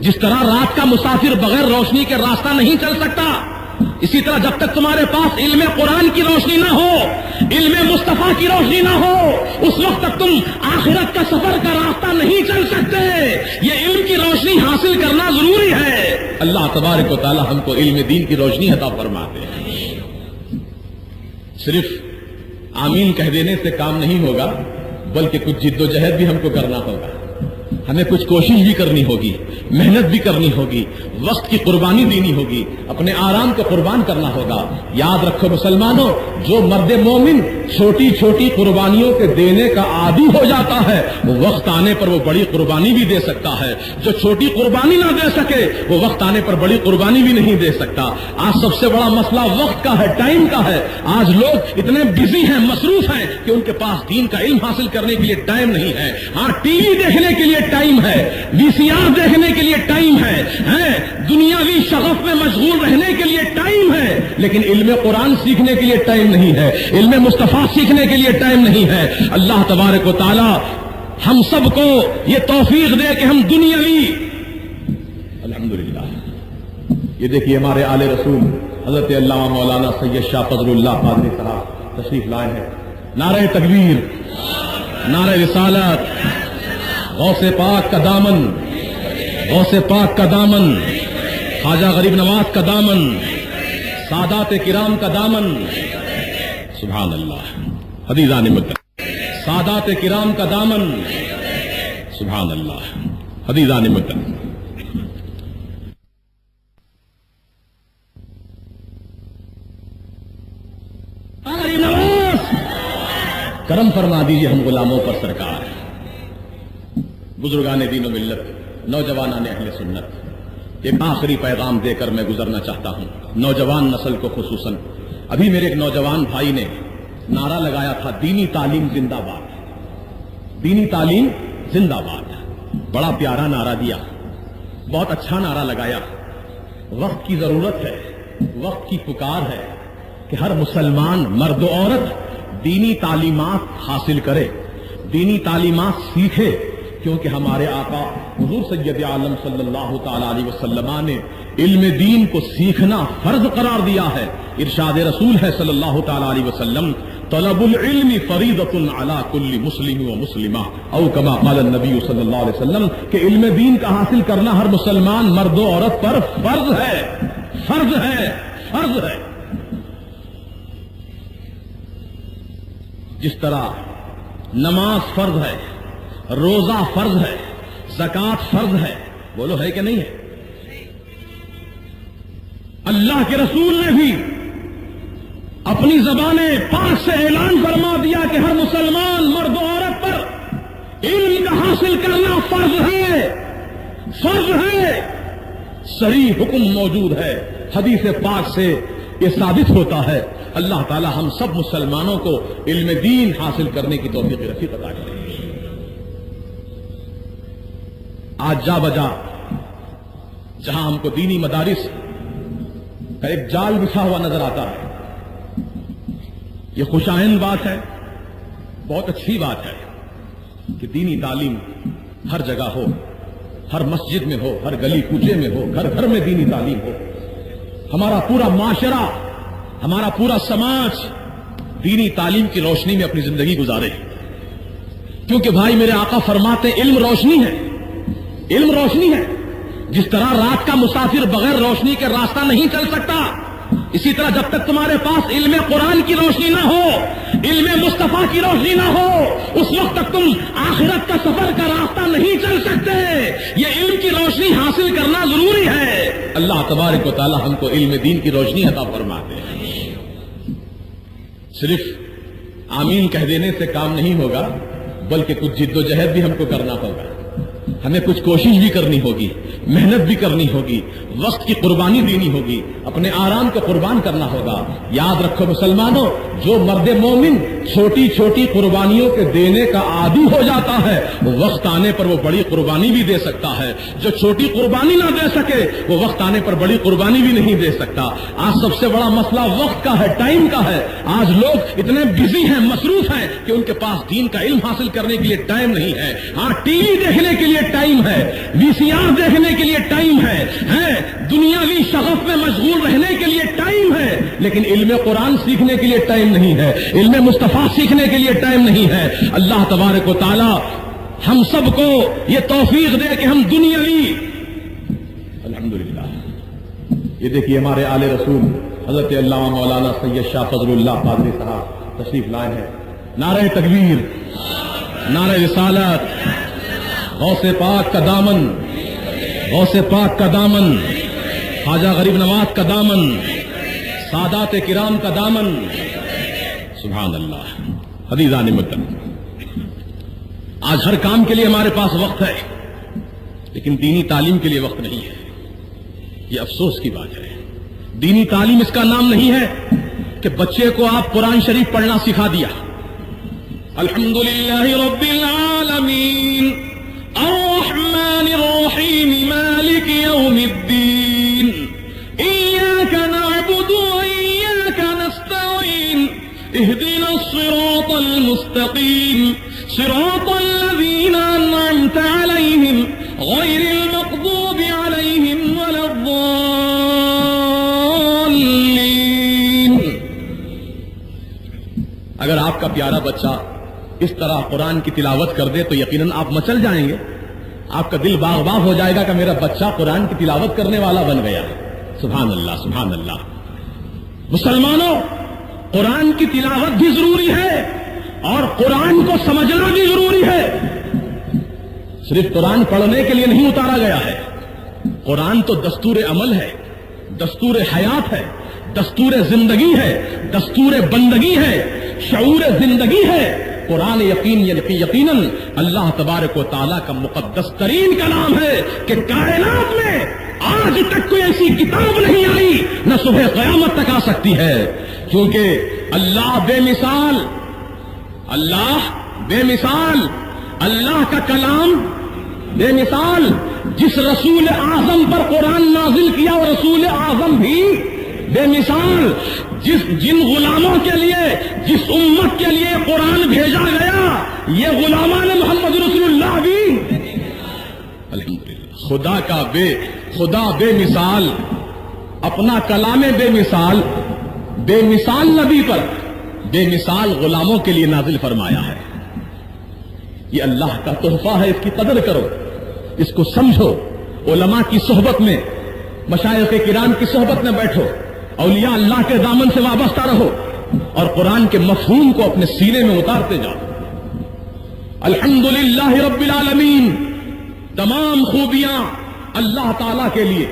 جس طرح رات کا مسافر بغیر روشنی کے راستہ نہیں چل سکتا، اسی طرح جب تک تمہارے پاس علم قرآن کی روشنی نہ ہو، علم مصطفیٰ کی روشنی نہ ہو، اس وقت تک تم آخرت کا سفر کا راستہ نہیں چل سکتے۔ یہ علم کی روشنی حاصل کرنا ضروری ہے۔ اللہ تبارک و تعالی ہم کو علم دین کی روشنی عطا فرماتے ہیں۔ صرف آمین کہہ دینے سے کام نہیں ہوگا، بلکہ کچھ جد و جہد بھی ہم کو کرنا ہوگا۔ ہمیں کچھ کوشش بھی کرنی ہوگی، محنت بھی کرنی ہوگی، وقت کی قربانی دینی ہوگی، اپنے آرام کو قربان کرنا ہوگا۔ یاد رکھو مسلمانوں، جو مرد مومن چھوٹی چھوٹی قربانیوں کے دینے کا عادی ہو جاتا ہے، وہ وقت آنے پر وہ بڑی قربانی بھی دے سکتا ہے۔ جو چھوٹی قربانی نہ دے سکے، وہ وقت آنے پر بڑی قربانی بھی نہیں دے سکتا۔ آج سب سے بڑا مسئلہ وقت کا ہے، ٹائم کا ہے۔ آج لوگ اتنے بزی ہیں، مصروف ہیں کہ ان کے پاس دین کا علم حاصل کرنے کے لیے ٹائم نہیں ہے۔ ہاں، ٹی وی دیکھنے کے لیے ٹائم ہے، وی سی آر دیکھنے کے لیے ٹائم ہے، دنیاوی شغف میں مشغول رہنے کے لیے ٹائم ہے، لیکن علم قرآن سیکھنے کے لیے ٹائم نہیں ہے، علم مصطفیٰ سیکھنے کے لیے ٹائم نہیں ہے۔ اللہ تبارک و تعالی ہم سب کو یہ توفیق دے کہ ہم دنیاوی، الحمدللہ، یہ دیکھیے ہمارے آل رسول حضرت علامہ مولانا سید شاہ فضل اللہ قادری صاحب تشریف لائے ہیں۔ نعرہ تکبیر، نعرہ رسالت، غوث پاک کا دامن، غوث پاک کا دامن، خواجہ غریب نواز کا دامن، سادات کرام کا دامن، سبحان اللہ، حدیثان مطلق، سادات کرام کا دامن، سبحان اللہ، حدیثان مطلق۔ غریب نواز کرم فرما دیجیے ہم غلاموں پر سرکار۔ بزرگان دین و ملت، نوجوانان اہل سنت، ایک آخری پیغام دے کر میں گزرنا چاہتا ہوں نوجوان نسل کو خصوصاً۔ ابھی میرے ایک نوجوان بھائی نے نعرہ لگایا تھا، دینی تعلیم زندہ باد، دینی تعلیم زندہ باد۔ بڑا پیارا نعرہ دیا، بہت اچھا نعرہ لگایا۔ وقت کی ضرورت ہے، وقت کی پکار ہے کہ ہر مسلمان مرد و عورت دینی تعلیمات حاصل کرے، دینی تعلیمات سیکھے، کیونکہ ہمارے آقا حضور سید عالم صلی اللہ تعالی علیہ وسلم نے علم دین کو سیکھنا فرض قرار دیا ہے۔ ارشاد رسول ہے صلی اللہ تعالی علیہ وسلم، طلب العلم فریضۃ علی کل مسلم و مسلمہ، او کما قال النبی صلی اللہ علیہ وسلم، کہ علم دین کا حاصل کرنا ہر مسلمان مرد و عورت پر فرض ہے، فرض ہے، فرض ہے۔ جس طرح نماز فرض ہے، روزہ فرض ہے، زکوٰۃ فرض ہے، بولو ہے کہ نہیں ہے؟ اللہ کے رسول نے بھی اپنی زبان پاک سے اعلان فرما دیا کہ ہر مسلمان مرد و عورت پر علم کا حاصل کرنا فرض ہے، فرض ہے۔ صریح حکم موجود ہے، حدیث پاک سے یہ ثابت ہوتا ہے۔ اللہ تعالی ہم سب مسلمانوں کو علم دین حاصل کرنے کی توفیق رفیق عطا کرے۔ آج جا بجا جہاں ہم کو دینی مدارس کا ایک جال بچھا ہوا نظر آتا ہے، یہ خوشائند بات ہے، بہت اچھی بات ہے کہ دینی تعلیم ہر جگہ ہو، ہر مسجد میں ہو، ہر گلی کوچے میں ہو، گھر گھر میں دینی تعلیم ہو۔ ہمارا پورا معاشرہ، ہمارا پورا سماج دینی تعلیم کی روشنی میں اپنی زندگی گزارے، کیونکہ بھائی میرے آقا فرماتے علم روشنی ہے، علم روشنی ہے۔ جس طرح رات کا مسافر بغیر روشنی کے راستہ نہیں چل سکتا، اسی طرح جب تک تمہارے پاس علم قرآن کی روشنی نہ ہو، علم مصطفیٰ کی روشنی نہ ہو، اس وقت تک تم آخرت کا سفر کا راستہ نہیں چل سکتے۔ یہ علم کی روشنی حاصل کرنا ضروری ہے۔ اللہ تبارک و تعالی ہم کو علم دین کی روشنی عطا فرماتے ہیں۔ صرف آمین کہہ دینے سے کام نہیں ہوگا، بلکہ کچھ جد و جہد بھی ہم کو کرنا ہوگا، ہمیں کچھ کوشش بھی کرنی ہوگی، محنت بھی کرنی ہوگی، وقت کی قربانی دینی ہوگی، اپنے آرام کو قربان کرنا ہوگا۔ یاد رکھو مسلمانوں، جو مرد مومن چھوٹی چھوٹی قربانیوں کے دینے کا عادی ہو جاتا ہے، وہ وقت آنے پر وہ بڑی قربانی بھی دے سکتا ہے۔ جو چھوٹی قربانی نہ دے سکے، وہ وقت آنے پر بڑی قربانی بھی نہیں دے سکتا۔ آج سب سے بڑا مسئلہ وقت کا ہے، ٹائم کا ہے۔ آج لوگ اتنے بزی ہیں، مصروف ہیں کہ ان کے پاس دین کا علم حاصل کرنے کے لیے ٹائم نہیں ہے۔ ہاں، ٹی وی دیکھنے کے لیے ٹائم ہے، وی سی آر دیکھنے کے لیے ٹائم ہے، دنیاوی شغف میں مشغول رہنے کے لیے ٹائم ہے، لیکن علم قرآن سیکھنے کے لیے ٹائم نہیں ہے، علم مصطفیٰ سیکھنے کے لیے ٹائم نہیں ہے۔ اللہ تبارک و تعالی ہم سب کو یہ توفیق دے کہ ہم دنیاوی، الحمدللہ، یہ دیکھیے ہمارے آل رسول حضرت علامہ مولانا سید شاہ فضل اللہ قادری صاحب تشریف لائے ہیں۔ نعرہ تکبیر، نعرہ رسالت، غوث پاک کا دامن، غوث پاک کا دامن، خواجہ غریب نواز کا دامن، سادات کرام کا دامن. سبحان اللہ. عزیزان مدن، آج ہر کام کے لیے ہمارے پاس وقت ہے، لیکن دینی تعلیم کے لیے وقت نہیں ہے. یہ افسوس کی بات ہے. دینی تعلیم اس کا نام نہیں ہے کہ بچے کو آپ قرآن شریف پڑھنا سکھا دیا. الحمدللہ رب العالمین الرحمن الرحیم مالک یوم الدین ایاک نعبد وایاک نستعین اهدنا الصراط المستقیم صراط الذین انعمت علیہم غیر المغضوب علیہم ولا الضالین. اگر آپ کا پیارا بچہ اس طرح قرآن کی تلاوت کر دے تو یقیناً آپ مچل جائیں گے. آپ کا دل باغ باغ ہو جائے گا کہ میرا بچہ قرآن کی تلاوت کرنے والا بن گیا. سبحان اللہ سبحان اللہ. مسلمانوں، قرآن کی تلاوت بھی ضروری ہے اور قرآن کو سمجھنا بھی ضروری ہے. صرف قرآن پڑھنے کے لیے نہیں اتارا گیا ہے. قرآن تو دستور عمل ہے، دستور حیات ہے، دستور زندگی ہے، دستور بندگی ہے، شعور زندگی ہے. قرآن یقیناً اللہ تبارک و تعالیٰ کا مقدس ترین کلام ہے کہ کائنات میں آج تک کوئی ایسی کتاب نہیں آئی نہ صبح قیامت تک آ سکتی ہے، کیونکہ اللہ بے مثال، اللہ بے مثال، اللہ کا کلام بے مثال. جس رسول اعظم پر قرآن نازل کیا وہ رسول اعظم بھی بے مثال. جن غلاموں کے لیے، جس امت کے لیے قرآن بھیجا گیا، یہ غلامان محمد رسول اللہ بھی الحمدللہ خدا بے مثال، اپنا کلام بے مثال، بے مثال نبی پر بے مثال غلاموں کے لیے نازل فرمایا ہے. یہ اللہ کا تحفہ ہے، اس کی قدر کرو، اس کو سمجھو. علماء کی صحبت میں، مشائخ کرام کی صحبت میں بیٹھو، اولیاء اللہ کے دامن سے وابستہ رہو اور قرآن کے مفہوم کو اپنے سینے میں اتارتے جاؤ. الحمدللہ رب العالمین، تمام خوبیاں اللہ تعالی کے لیے.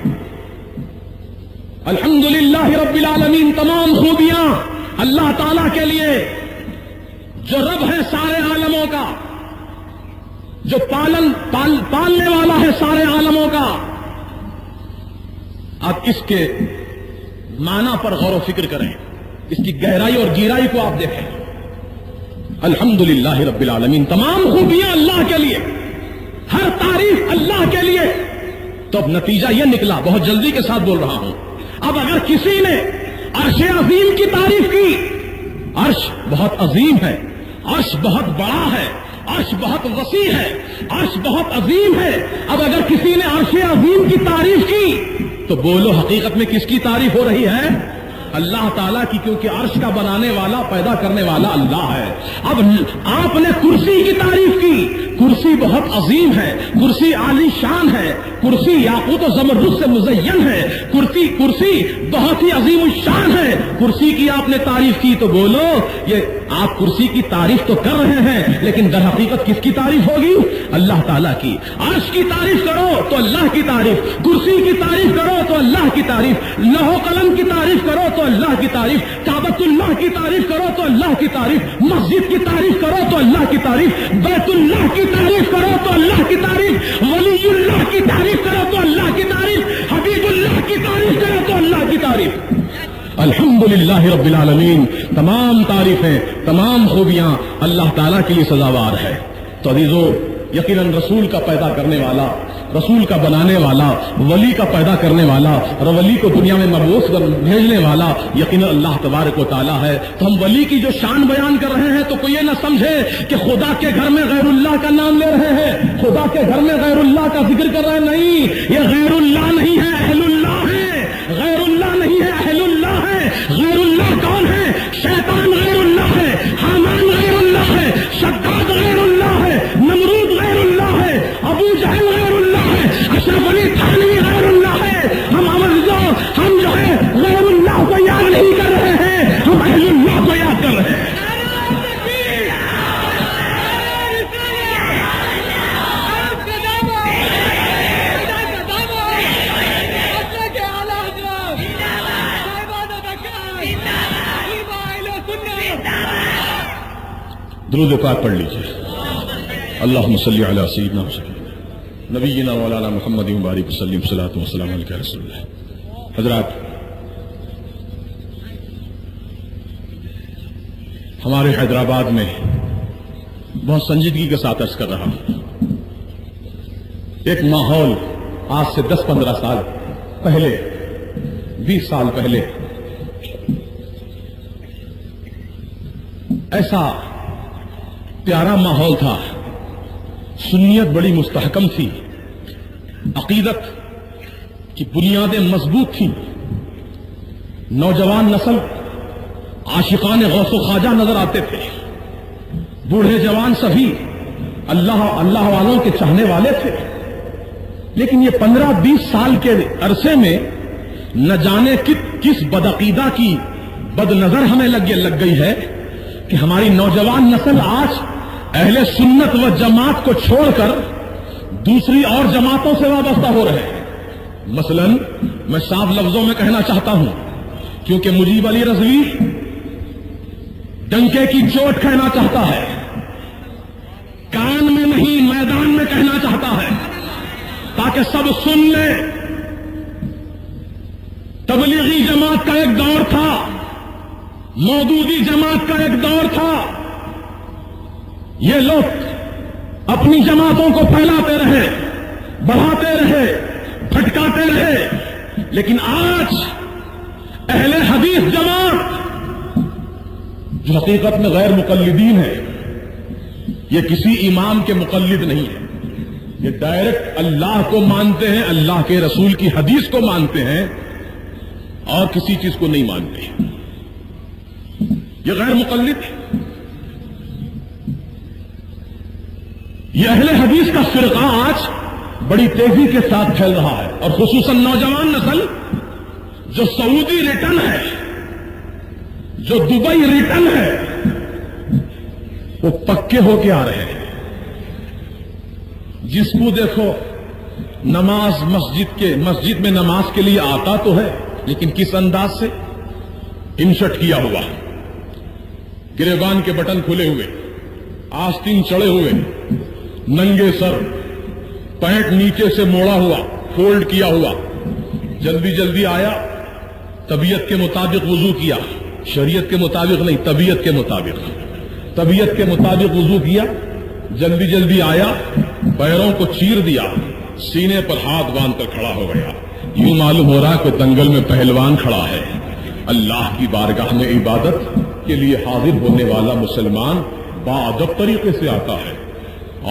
الحمدللہ رب العالمین، تمام خوبیاں اللہ تعالی کے لیے، جو رب ہے سارے عالموں کا، جو پالنے والا ہے سارے عالموں کا. آپ اس کے معنی پر غور و فکر کریں، اس کی گہرائی اور گہرائی کو آپ دیکھیں. الحمدللہ رب العالمین، تمام خوبیاں اللہ کے لیے، ہر تعریف اللہ کے لیے. تو اب نتیجہ یہ نکلا، بہت جلدی کے ساتھ بول رہا ہوں. اب اگر کسی نے عرش عظیم کی تعریف کی، عرش بہت عظیم ہے، عرش بہت بڑا ہے، عرش بہت وسیع ہے، عرش بہت عظیم ہے. اب اگر کسی نے عرش عظیم کی تعریف کی تو بولو حقیقت میں کس کی تعریف ہو رہی ہے؟ اللہ تعالیٰ کی، کیونکہ عرش کا بنانے والا، پیدا کرنے والا اللہ ہے. اب آپ نے کرسی کی تعریف کی، کرسی بہت عظیم ہے، کرسی عالی شان ہے، کرسی یاقوت و زمرد سے مزین ہے، کرسی بہت ہی عظیم الشان ہے. کرسی کی آپ نے تعریف کی تو بولو یہ آپ کرسی کی تعریف تو کر رہے ہیں، لیکن در حقیقت کس کی تعریف ہوگی؟ اللہ تعالیٰ کی. عرش کی تعریف کرو تو اللہ کی تعریف، کرسی کی تعریف کرو تو اللہ کی تعریف، لوح و قلم کی تعریف کرو تو اللہ کی تعریف، کعبۃ اللہ کی تعریف کرو تو اللہ کی تعریف، مسجد کی تعریف کرو تو اللہ کی تعریف، بیت اللہ کی تعریف کرو تو اللہ کی تعریف، ولی اللہ کی تعریف کرو تو اللہ کی تعریف، حبیب اللہ کی تعریف کرو تو اللہ کی تعریف. الحمدللہ رب العالمین، تمام تعریفیں، تمام خوبیاں اللہ تعالیٰ کے لیے سزاوار ہے. تو عزیزو، یقیناً رسول کا پیدا کرنے والا، رسول کا بنانے والا، ولی کا پیدا کرنے والا اور ولی کو دنیا میں مبعوث بھیجنے والا یقیناً اللہ تبارک و تعالیٰ ہے. تو ہم ولی کی جو شان بیان کر رہے ہیں تو کوئی یہ نہ سمجھے کہ خدا کے گھر میں غیر اللہ کا نام لے رہے ہیں، خدا کے گھر میں غیر اللہ کا ذکر کر رہے ہیں. نہیں، یہ غیر اللہ نہیں ہے، اہل اللہ ہے. غیر اللہ نہیں ہے، اہل اللہ ہے. غیر اللہ کون ہے؟ شیطان غیر اللہ ہے، حامان غیر اللہ ہے، شداد غیر اللہ ہے، نمرود غیر اللہ ہے، ابو جہل غیر اللہ ہے، اشرف علی تھانوی غیر اللہ ہے. ہم جو ہے غیر اللہ کو یاد نہیں کر رہے ہیں، ہم اہل اللہ کو یاد کر رہے ہیں. درود پاک پڑھ لیجیے. اللہم صلی علی سیدنا نبینا مولانا محمد مبارک وسلم صلاۃ وسلام علیہ رسول اللہ. حضرات، ہمارے حیدرآباد میں بہت سنجیدگی کے ساتھ عرض کر رہا ہوں، ایک ماحول آج سے 10-15 سال پہلے، 20 سال پہلے ایسا پیارا ماحول تھا. سنیت بڑی مستحکم تھی، عقیدت کی بنیادیں مضبوط تھیں، نوجوان نسل عاشقان غوث و خواجہ نظر آتے تھے، بوڑھے جوان سبھی اللہ والوں کے چاہنے والے تھے. لیکن یہ 15-20 سال کے عرصے میں نہ جانے کس بدعقیدہ کی بد نظر ہمیں لگ گئی ہے کہ ہماری نوجوان نسل آج اہل سنت و جماعت کو چھوڑ کر دوسری اور جماعتوں سے وابستہ ہو رہے ہیں. مثلا میں صاف لفظوں میں کہنا چاہتا ہوں، کیونکہ مجیب علی رضوی ڈنکے کی چوٹ کہنا چاہتا ہے، کان میں نہیں میدان میں کہنا چاہتا ہے تاکہ سب سن لیں. تبلیغی جماعت کا ایک دور تھا، مودودی جماعت کا ایک دور تھا. یہ لوگ اپنی جماعتوں کو پھیلاتے رہے، بڑھاتے رہے، بھٹکاتے رہے. لیکن آج اہل حدیث جماعت جو حقیقت میں غیر مقلدین ہے، یہ کسی امام کے مقلد نہیں ہے، یہ ڈائریکٹ اللہ کو مانتے ہیں، اللہ کے رسول کی حدیث کو مانتے ہیں اور کسی چیز کو نہیں مانتے. یہ غیر مقلد ہے. یہ اہل حدیث کا فرقہ آج بڑی تیزی کے ساتھ پھیل رہا ہے، اور خصوصاً نوجوان نسل جو سعودی ریٹرن ہے، جو دبئی ریٹرن ہے، وہ پکے ہو کے آ رہے ہیں. جس کو دیکھو نماز مسجد میں نماز کے لیے آتا تو ہے، لیکن کس انداز سے؟ انشٹ کیا ہوا، گریبان کے بٹن کھلے ہوئے، آستین چڑھے ہوئے، ننگے سر، پینٹ نیچے سے موڑا ہوا، فولڈ کیا ہوا. جلدی جلدی آیا، طبیعت کے مطابق وضو کیا، شریعت کے مطابق نہیں، طبیعت کے مطابق وضو کیا. جلدی جلدی آیا، پیروں کو چیر دیا، سینے پر ہاتھ باندھ کر کھڑا ہو گیا. یوں معلوم ہو رہا کہ دنگل میں پہلوان کھڑا ہے. اللہ کی بارگاہ میں عبادت کے لیے حاضر ہونے والا مسلمان باادب طریقے سے آتا ہے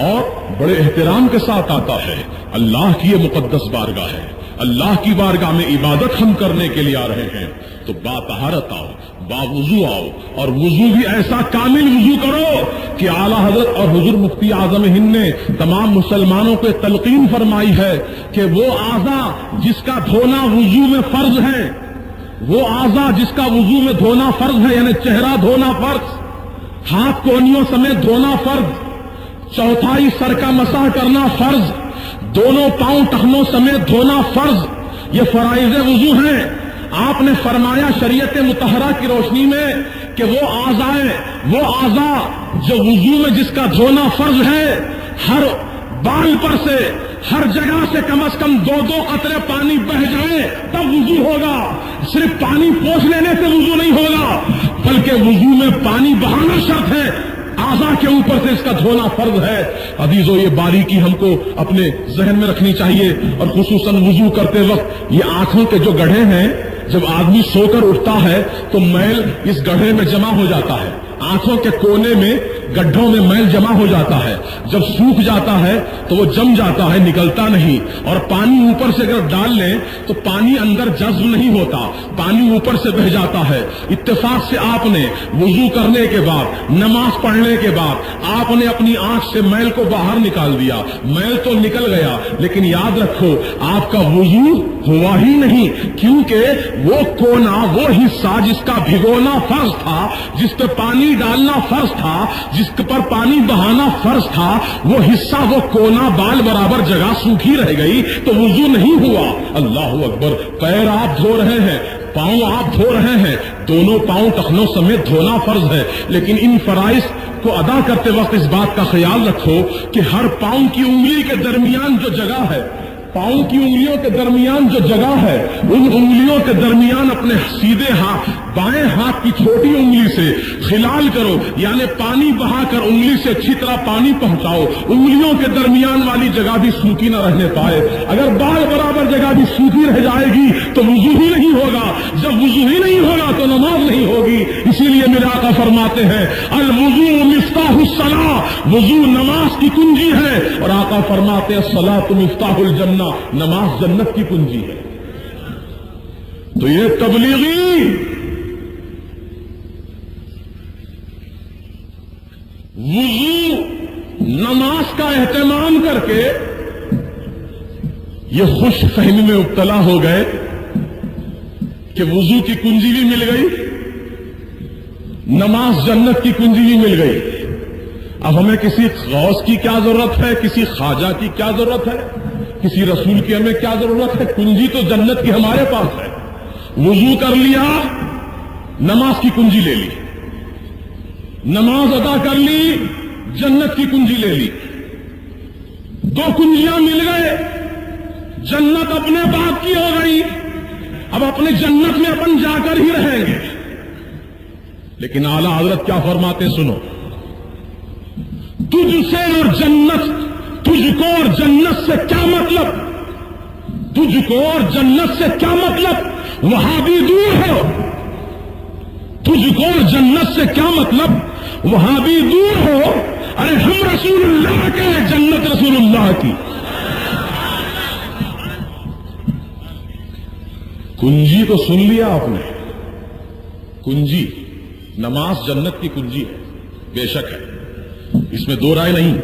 اور بڑے احترام کے ساتھ آتا ہے. اللہ کی یہ مقدس بارگاہ ہے، اللہ کی بارگاہ میں عبادت ہم کرنے کے لیے آ رہے ہیں، تو با طہارت آؤ، با وضو آؤ، اور وضو بھی ایسا کامل وضو کرو کہ اعلیٰ حضرت اور حضور مفتی اعظم ہند نے تمام مسلمانوں کو تلقین فرمائی ہے کہ وہ اعضاء جس کا دھونا وضو میں فرض ہے، وہ اعضاء جس کا وضو میں دھونا فرض ہے، یعنی چہرہ دھونا فرض، ہاتھ کونیوں سمیت دھونا فرض، چوتھائی سر کا مسح کرنا فرض، دونوں پاؤں ٹخنوں سمیت دھونا فرض. یہ فرائض وضو ہیں. آپ نے فرمایا شریعت مطہرہ کی روشنی میں کہ وہ اعضاء جو وضو میں جس کا دھونا فرض ہے، ہر بال پر سے، ہر جگہ سے کم از کم 2 قطرے پانی بہ جائے تب وضو ہوگا. صرف پانی پوچھ لینے سے وضو نہیں ہوگا، بلکہ وضو میں پانی بہانا شرط ہے، اعضاء کے اوپر سے اس کا دھونا فرض ہے. عزیزو، یہ باریکی ہم کو اپنے ذہن میں رکھنی چاہیے. اور خصوصاً وضو کرتے وقت یہ آنکھوں کے جو گڑھے ہیں، جب آدمی سو کر اٹھتا ہے تو میل اس گڑھے میں جمع ہو جاتا ہے، آنکھوں کے کونے میں گڈھوں میں میل جمع ہو جاتا ہے. جب سوکھ جاتا ہے تو وہ جم جاتا ہے، نکلتا نہیں. اور پانی اوپر سے اگر ڈال لیں تو پانی اندر جذب نہیں ہوتا، پانی اوپر سے بہ جاتا ہے. اتفاق سے آپ نے وضو کرنے کے بعد، نماز پڑھنے کے بعد آپ نے اپنی آنکھ سے میل کو باہر نکال دیا. میل تو نکل گیا، لیکن یاد رکھو آپ کا وضو ہوا ہی نہیں، کیونکہ وہ کونا، وہ حصہ جس کا بھگونا فرض تھا، جس پہ پانی ڈالنا فرض تھا، جس پر پانی بہانا فرض تھا، وہ حصہ، وہ کونا بال برابر جگہ سوکھی رہ گئی تو وضو نہیں ہوا. اللہ اکبر. پیر آپ دھو رہے ہیں، پاؤں آپ دھو رہے ہیں، دونوں پاؤں ٹخنوں سمیت دھونا فرض ہے، لیکن ان فرائض کو ادا کرتے وقت اس بات کا خیال رکھو کہ ہر پاؤں کی انگلی کے درمیان جو جگہ ہے، پاؤں کی انگلیوں کے درمیان جو جگہ ہے، ان انگلیوں کے درمیان اپنے سیدھے ہاتھ، بائیں ہاتھ کی چھوٹی انگلی سے خلال کرو، یعنی پانی بہا کر انگلی سے اچھی طرح پانی پہنچاؤ، انگلیوں کے درمیان والی جگہ بھی سوکھی نہ رہنے پائے۔ اگر بال برابر جگہ بھی سوکھی رہ جائے گی تو وضو ہی نہیں ہوگا، جب وضو ہی نہیں ہوگا تو نماز نہیں ہوگی۔ اسی لیے میرے آقا فرماتے ہیں الوضو مفتاح الصلاۃ، وضو نماز کی کنجی ہے، اور آقا فرماتے ہیں الصلاۃ مفتاح الجنہ، نماز جنت کی کنجی ہے۔ تو یہ تبلیغی وضو نماز کا اہتمام کر کے یہ خوش فہمی میں مبتلا ہو گئے کہ وضو کی کنجی بھی مل گئی، نماز جنت کی کنجی بھی مل گئی۔ اب ہمیں کسی غوث کی کیا ضرورت ہے، کسی خواجہ کی کیا ضرورت ہے، کسی رسول کی ہمیں کیا ضرورت ہے؟ کنجی تو جنت کی ہمارے پاس ہے۔ وضو کر لیا، نماز کی کنجی لے لی، نماز ادا کر لی، جنت کی کنجی لے لی، دو کنجیاں مل گئے، جنت اپنے باپ کی ہو گئی۔ اب اپنے جنت میں اپن جا کر ہی رہیں گے، لیکن اعلیٰ حضرت کیا فرماتے سنو، تجھ سے اور جنت، تجھ کو اور جنت سے کیا مطلب، تجھ کو اور جنت سے کیا مطلب، وہاں بھی دور ہو، تجھ کو اور جنت سے کیا مطلب، وہاں بھی دور ہو، ارے ہم رسول اللہ کے، جنت رسول اللہ کی۔ کنجی تو سن لیا آپ نے، کنجی نماز جنت کی کنجی ہے، بے شک ہے، اس میں دو رائے نہیں،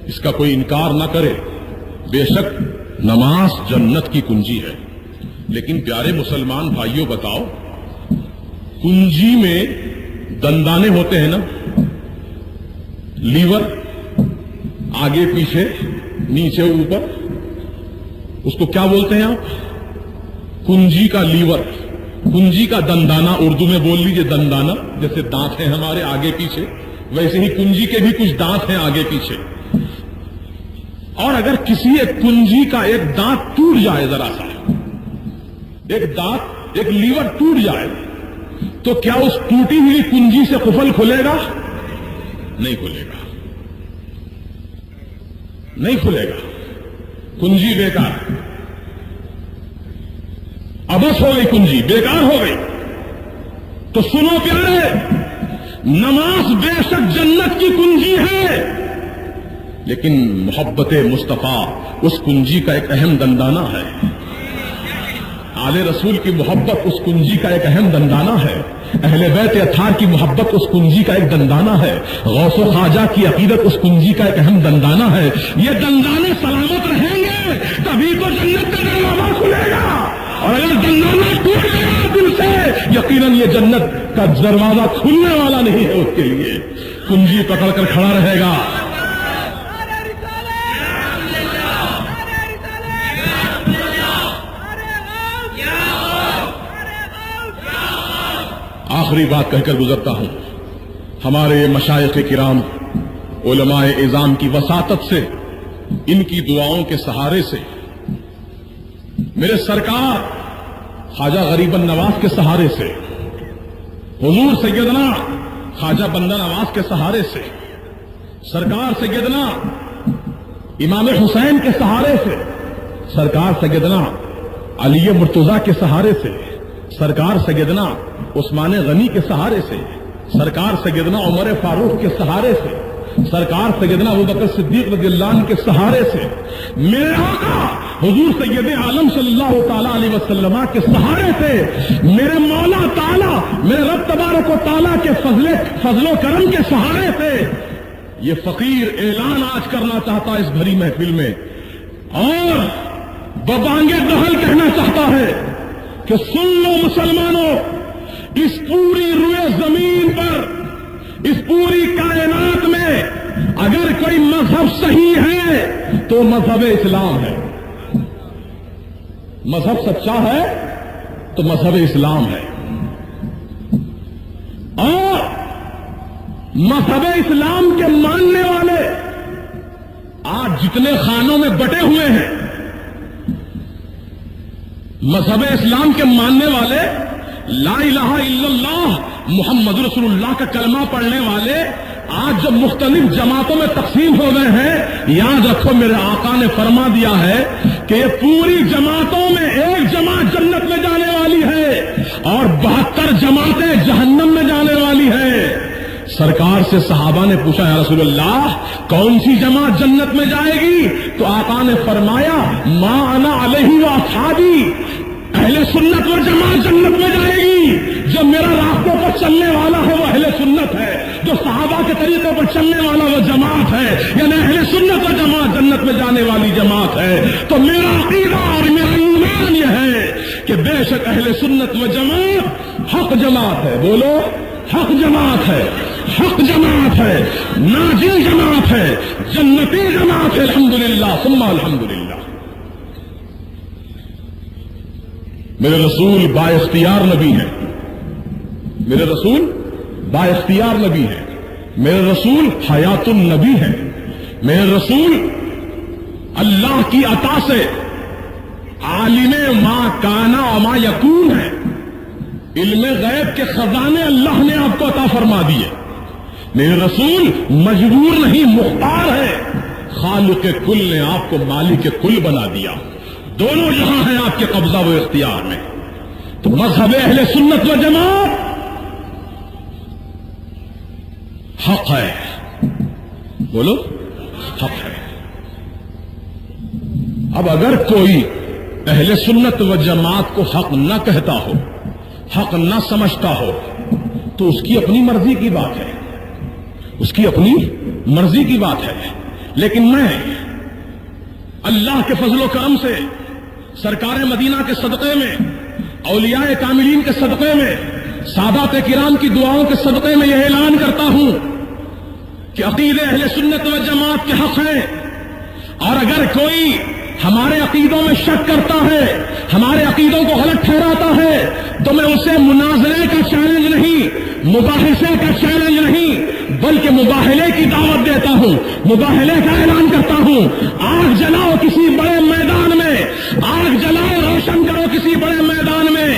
اس کا کوئی انکار نہ کرے، بے شک نماز جنت کی کنجی ہے۔ لیکن پیارے مسلمان بھائیوں بتاؤ، کنجی میں دندانے ہوتے ہیں نا، لیور، آگے پیچھے نیچے اوپر، اس کو کیا بولتے ہیں آپ؟ کنجی کا لیور، کنجی کا دندانہ، اردو میں بول لیجئے دندانہ، جیسے دانت ہیں ہمارے آگے پیچھے، ویسے ہی کنجی کے بھی کچھ دانت ہیں آگے پیچھے۔ اور اگر کسی ایک کنجی کا ایک دانت ٹوٹ جائے، ذرا سا ایک دانت، ایک لیور ٹوٹ جائے، تو کیا اس ٹوٹی ہوئی کنجی سے قفل کھلے گا؟ نہیں کھلے گا، نہیں کھلے گا، کنجی بیکار، ابس ہو گئی، کنجی بیکار ہو گئی۔ تو سنو پیارے، نماز بے شک جنت کی کنجی ہے، لیکن محبت مصطفیٰ اس کنجی کا ایک اہم دندانہ ہے، آل رسول کی محبت اس کنجی کا ایک اہم دندانہ ہے، اہل بیت اطہار کی محبت اس کنجی کا ایک دندانہ ہے، غوث و خواجہ کی عقیدت اس کنجی کا ایک اہم دندانہ ہے۔ یہ دندانے سلامت رہیں گے تبھی تو جنت کا دروازہ کھلے گا، اور اگر دندانہ ٹوٹ گیا دل سے، یقیناً یہ جنت کا دروازہ کھلنے والا نہیں ہے اس کے لیے، کنجی پکڑ کر کھڑا رہے گا۔ آخری بات کہہ کر گزرتا ہوں، ہمارے مشائخ کرام، علماء اعظام کی وساطت سے، ان کی دعاؤں کے سہارے سے، میرے سرکار خواجہ غریب النواز کے سہارے سے، حضور سیدنا خواجہ بندہ نواز کے سہارے سے، سرکار سیدنا امام حسین کے سہارے سے، سرکار سیدنا علی مرتضیٰ کے سہارے سے، سرکار سیدنا عثمان غنی کے سہارے سے، سرکار سیدنا عمر فاروق کے سہارے سے، سرکار سیدنا ابوبکر صدیق رضی اللہ عنہ کے سہارے سے، میرے آقا حضور سید عالم صلی اللہ تعالیٰ علیہ وسلم کے سہارے سے، میرے مولا تعالیٰ، میرے رب تبارک و تعالیٰ کے فضل و کرم کے سہارے سے، یہ فقیر اعلان آج کرنا چاہتا ہے اس بھری محفل میں، اور ببانگے دہل کہنا چاہتا ہے کہ سن لو مسلمانوں، اس پوری روئے زمین پر، اس پوری کائنات میں اگر کوئی مذہب صحیح ہے تو مذہب اسلام ہے، مذہب سچا ہے تو مذہب اسلام ہے. اور مذہب اسلام کے ماننے والے آج جتنے خانوں میں بٹے ہوئے ہیں، مذہب اسلام کے ماننے والے، لا الہ الا اللہ محمد رسول اللہ کا کلمہ پڑھنے والے آج جب مختلف جماعتوں میں تقسیم ہو گئے ہیں، یاد رکھو میرے آقا نے فرما دیا ہے کہ یہ پوری جماعتوں میں ایک جماعت جنت میں جانے والی ہے اور 72 جماعتیں جہنم میں جانے والی ہیں. سرکار سے صحابہ نے پوچھا یا رسول اللہ کون سی جماعت جنت میں جائے گی؟ تو آقا نے فرمایا ما انا علیہ و اصحابی، اہل سنت و جماعت جنت میں جائے گی. جو میرا راستوں پر چلنے والا ہے وہ اہل سنت ہے، جو صحابہ کے طریقوں پر چلنے والا وہ جماعت ہے، یعنی اہل سنت و جماعت جنت میں جانے والی جماعت ہے. تو میرا عقیدہ اور میرا ایمان یہ ہے کہ بے شک اہل سنت و جماعت حق جماعت ہے. بولو حق جماعت ہے، حق جماعت ہے، ناجی جماعت ہے، جنتی جماعت ہے. الحمدللہ ثم الحمدللہ. میرے رسول با اختیار نبی ہیں، میرے رسول با اختیار نبی ہیں، میرے رسول حیات النبی ہیں، میرے رسول اللہ کی عطا سے عالم ما کانا و ما یکون ہے. علم غیب کے خزانے اللہ نے آپ کو عطا فرما دیے. میرے رسول مجبور نہیں، مختار ہے. خالق کل نے آپ کو مالک کل بنا دیا. دونوں جہاں ہیں آپ کے قبضہ و اختیار میں. تو مذہب اہل سنت و جماعت حق ہے. بولو حق ہے. اب اگر کوئی اہل سنت و جماعت کو حق نہ کہتا ہو، حق نہ سمجھتا ہو، تو اس کی اپنی مرضی کی بات ہے، اس کی اپنی مرضی کی بات ہے. لیکن میں اللہ کے فضل و کرم سے، سرکار مدینہ کے صدقے میں، اولیاء کاملین کے صدقے میں، سادات کرام کی دعاؤں کے صدقے میں یہ اعلان کرتا ہوں کہ عقیدے اہل سنت و جماعت کے حق ہیں. اور اگر کوئی ہمارے عقیدوں میں شک کرتا ہے، ہمارے عقیدوں کو غلط ٹھہراتا ہے، تو میں اسے مناظرے کا چیلنج نہیں، مباحثے کا چیلنج نہیں، بلکہ مباہلے کی دعوت دیتا ہوں، مباہلے کا اعلان کرتا ہوں. آگ جلاؤ کسی بڑے میدان میں، آگ جلاؤ، روشن کرو کسی بڑے میدان میں.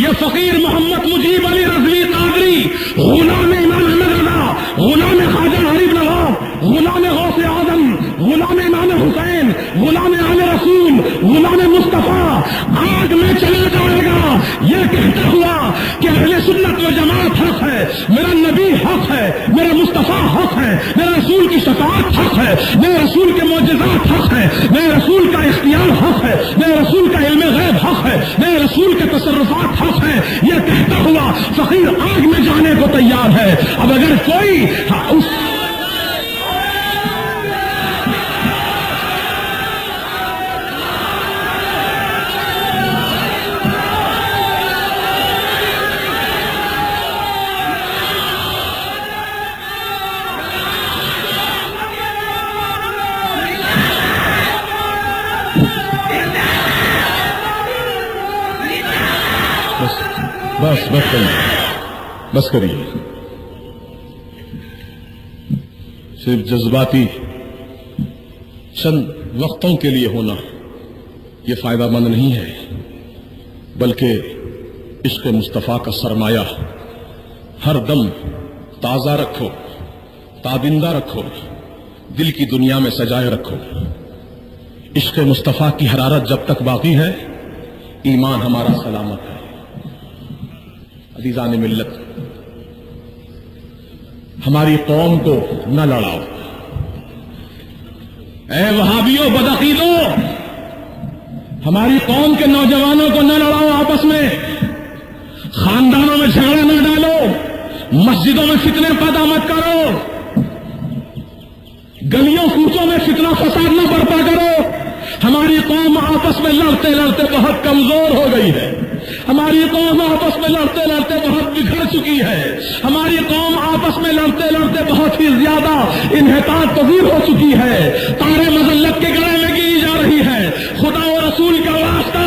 یہ فقیر محمد مجیب علی رضوی قادری، غلام امام احمد رضا، غلام خواجہ غریب نواز، غلام غوث اعظم، غلام امام حسین، غلام آل رسول، غلام مصطفیٰ آگ میں چلا جائے گا یہ کہتا ہوا کہ اہل سنت و جماعت حق ہے، میرا نبی حق ہے، میرا مصطفیٰ حق ہے، میرے رسول کی شفاعت حق ہے، میرے رسول کے معجزات حق ہے، میرے رسول کا اختیار حق ہے، میرے رسول کا علم غیب حق ہے، میرے رسول کے تصرفات حق ہے. یہ کہتا ہوا فقیر آگ میں جانے کو تیار ہے. اب اگر کوئی اس بس کریے. صرف جذباتی چند وقتوں کے لیے ہونا یہ فائدہ مند نہیں ہے، بلکہ عشق مصطفیٰ کا سرمایہ ہر دم تازہ رکھو، تابندہ رکھو، دل کی دنیا میں سجائے رکھو. عشق مصطفیٰ کی حرارت جب تک باقی ہے ایمان ہمارا سلامت ہے. عزیزان ملت، ہماری قوم کو نہ لڑاؤ. اے وہابیوں بدعقیدوں، ہماری قوم کے نوجوانوں کو نہ لڑاؤ آپس میں. خاندانوں میں جھگڑا نہ ڈالو، مسجدوں میں فتنے پیدا مت کرو، گلیوں کوچوں میں فتنہ فساد نہ برپا کرو. ہماری قوم آپس میں لڑتے لڑتے بہت کمزور ہو گئی ہے، ہماری قوم آپس میں لڑتے لڑتے بہت بگڑ چکی ہے، ہماری قوم آپس میں لڑتے لڑتے بہت ہی زیادہ انحطاط پذیر ہو چکی ہے، تارے مذلت کے گڑے میں گری جا رہی ہے. خدا و رسول کا واسطہ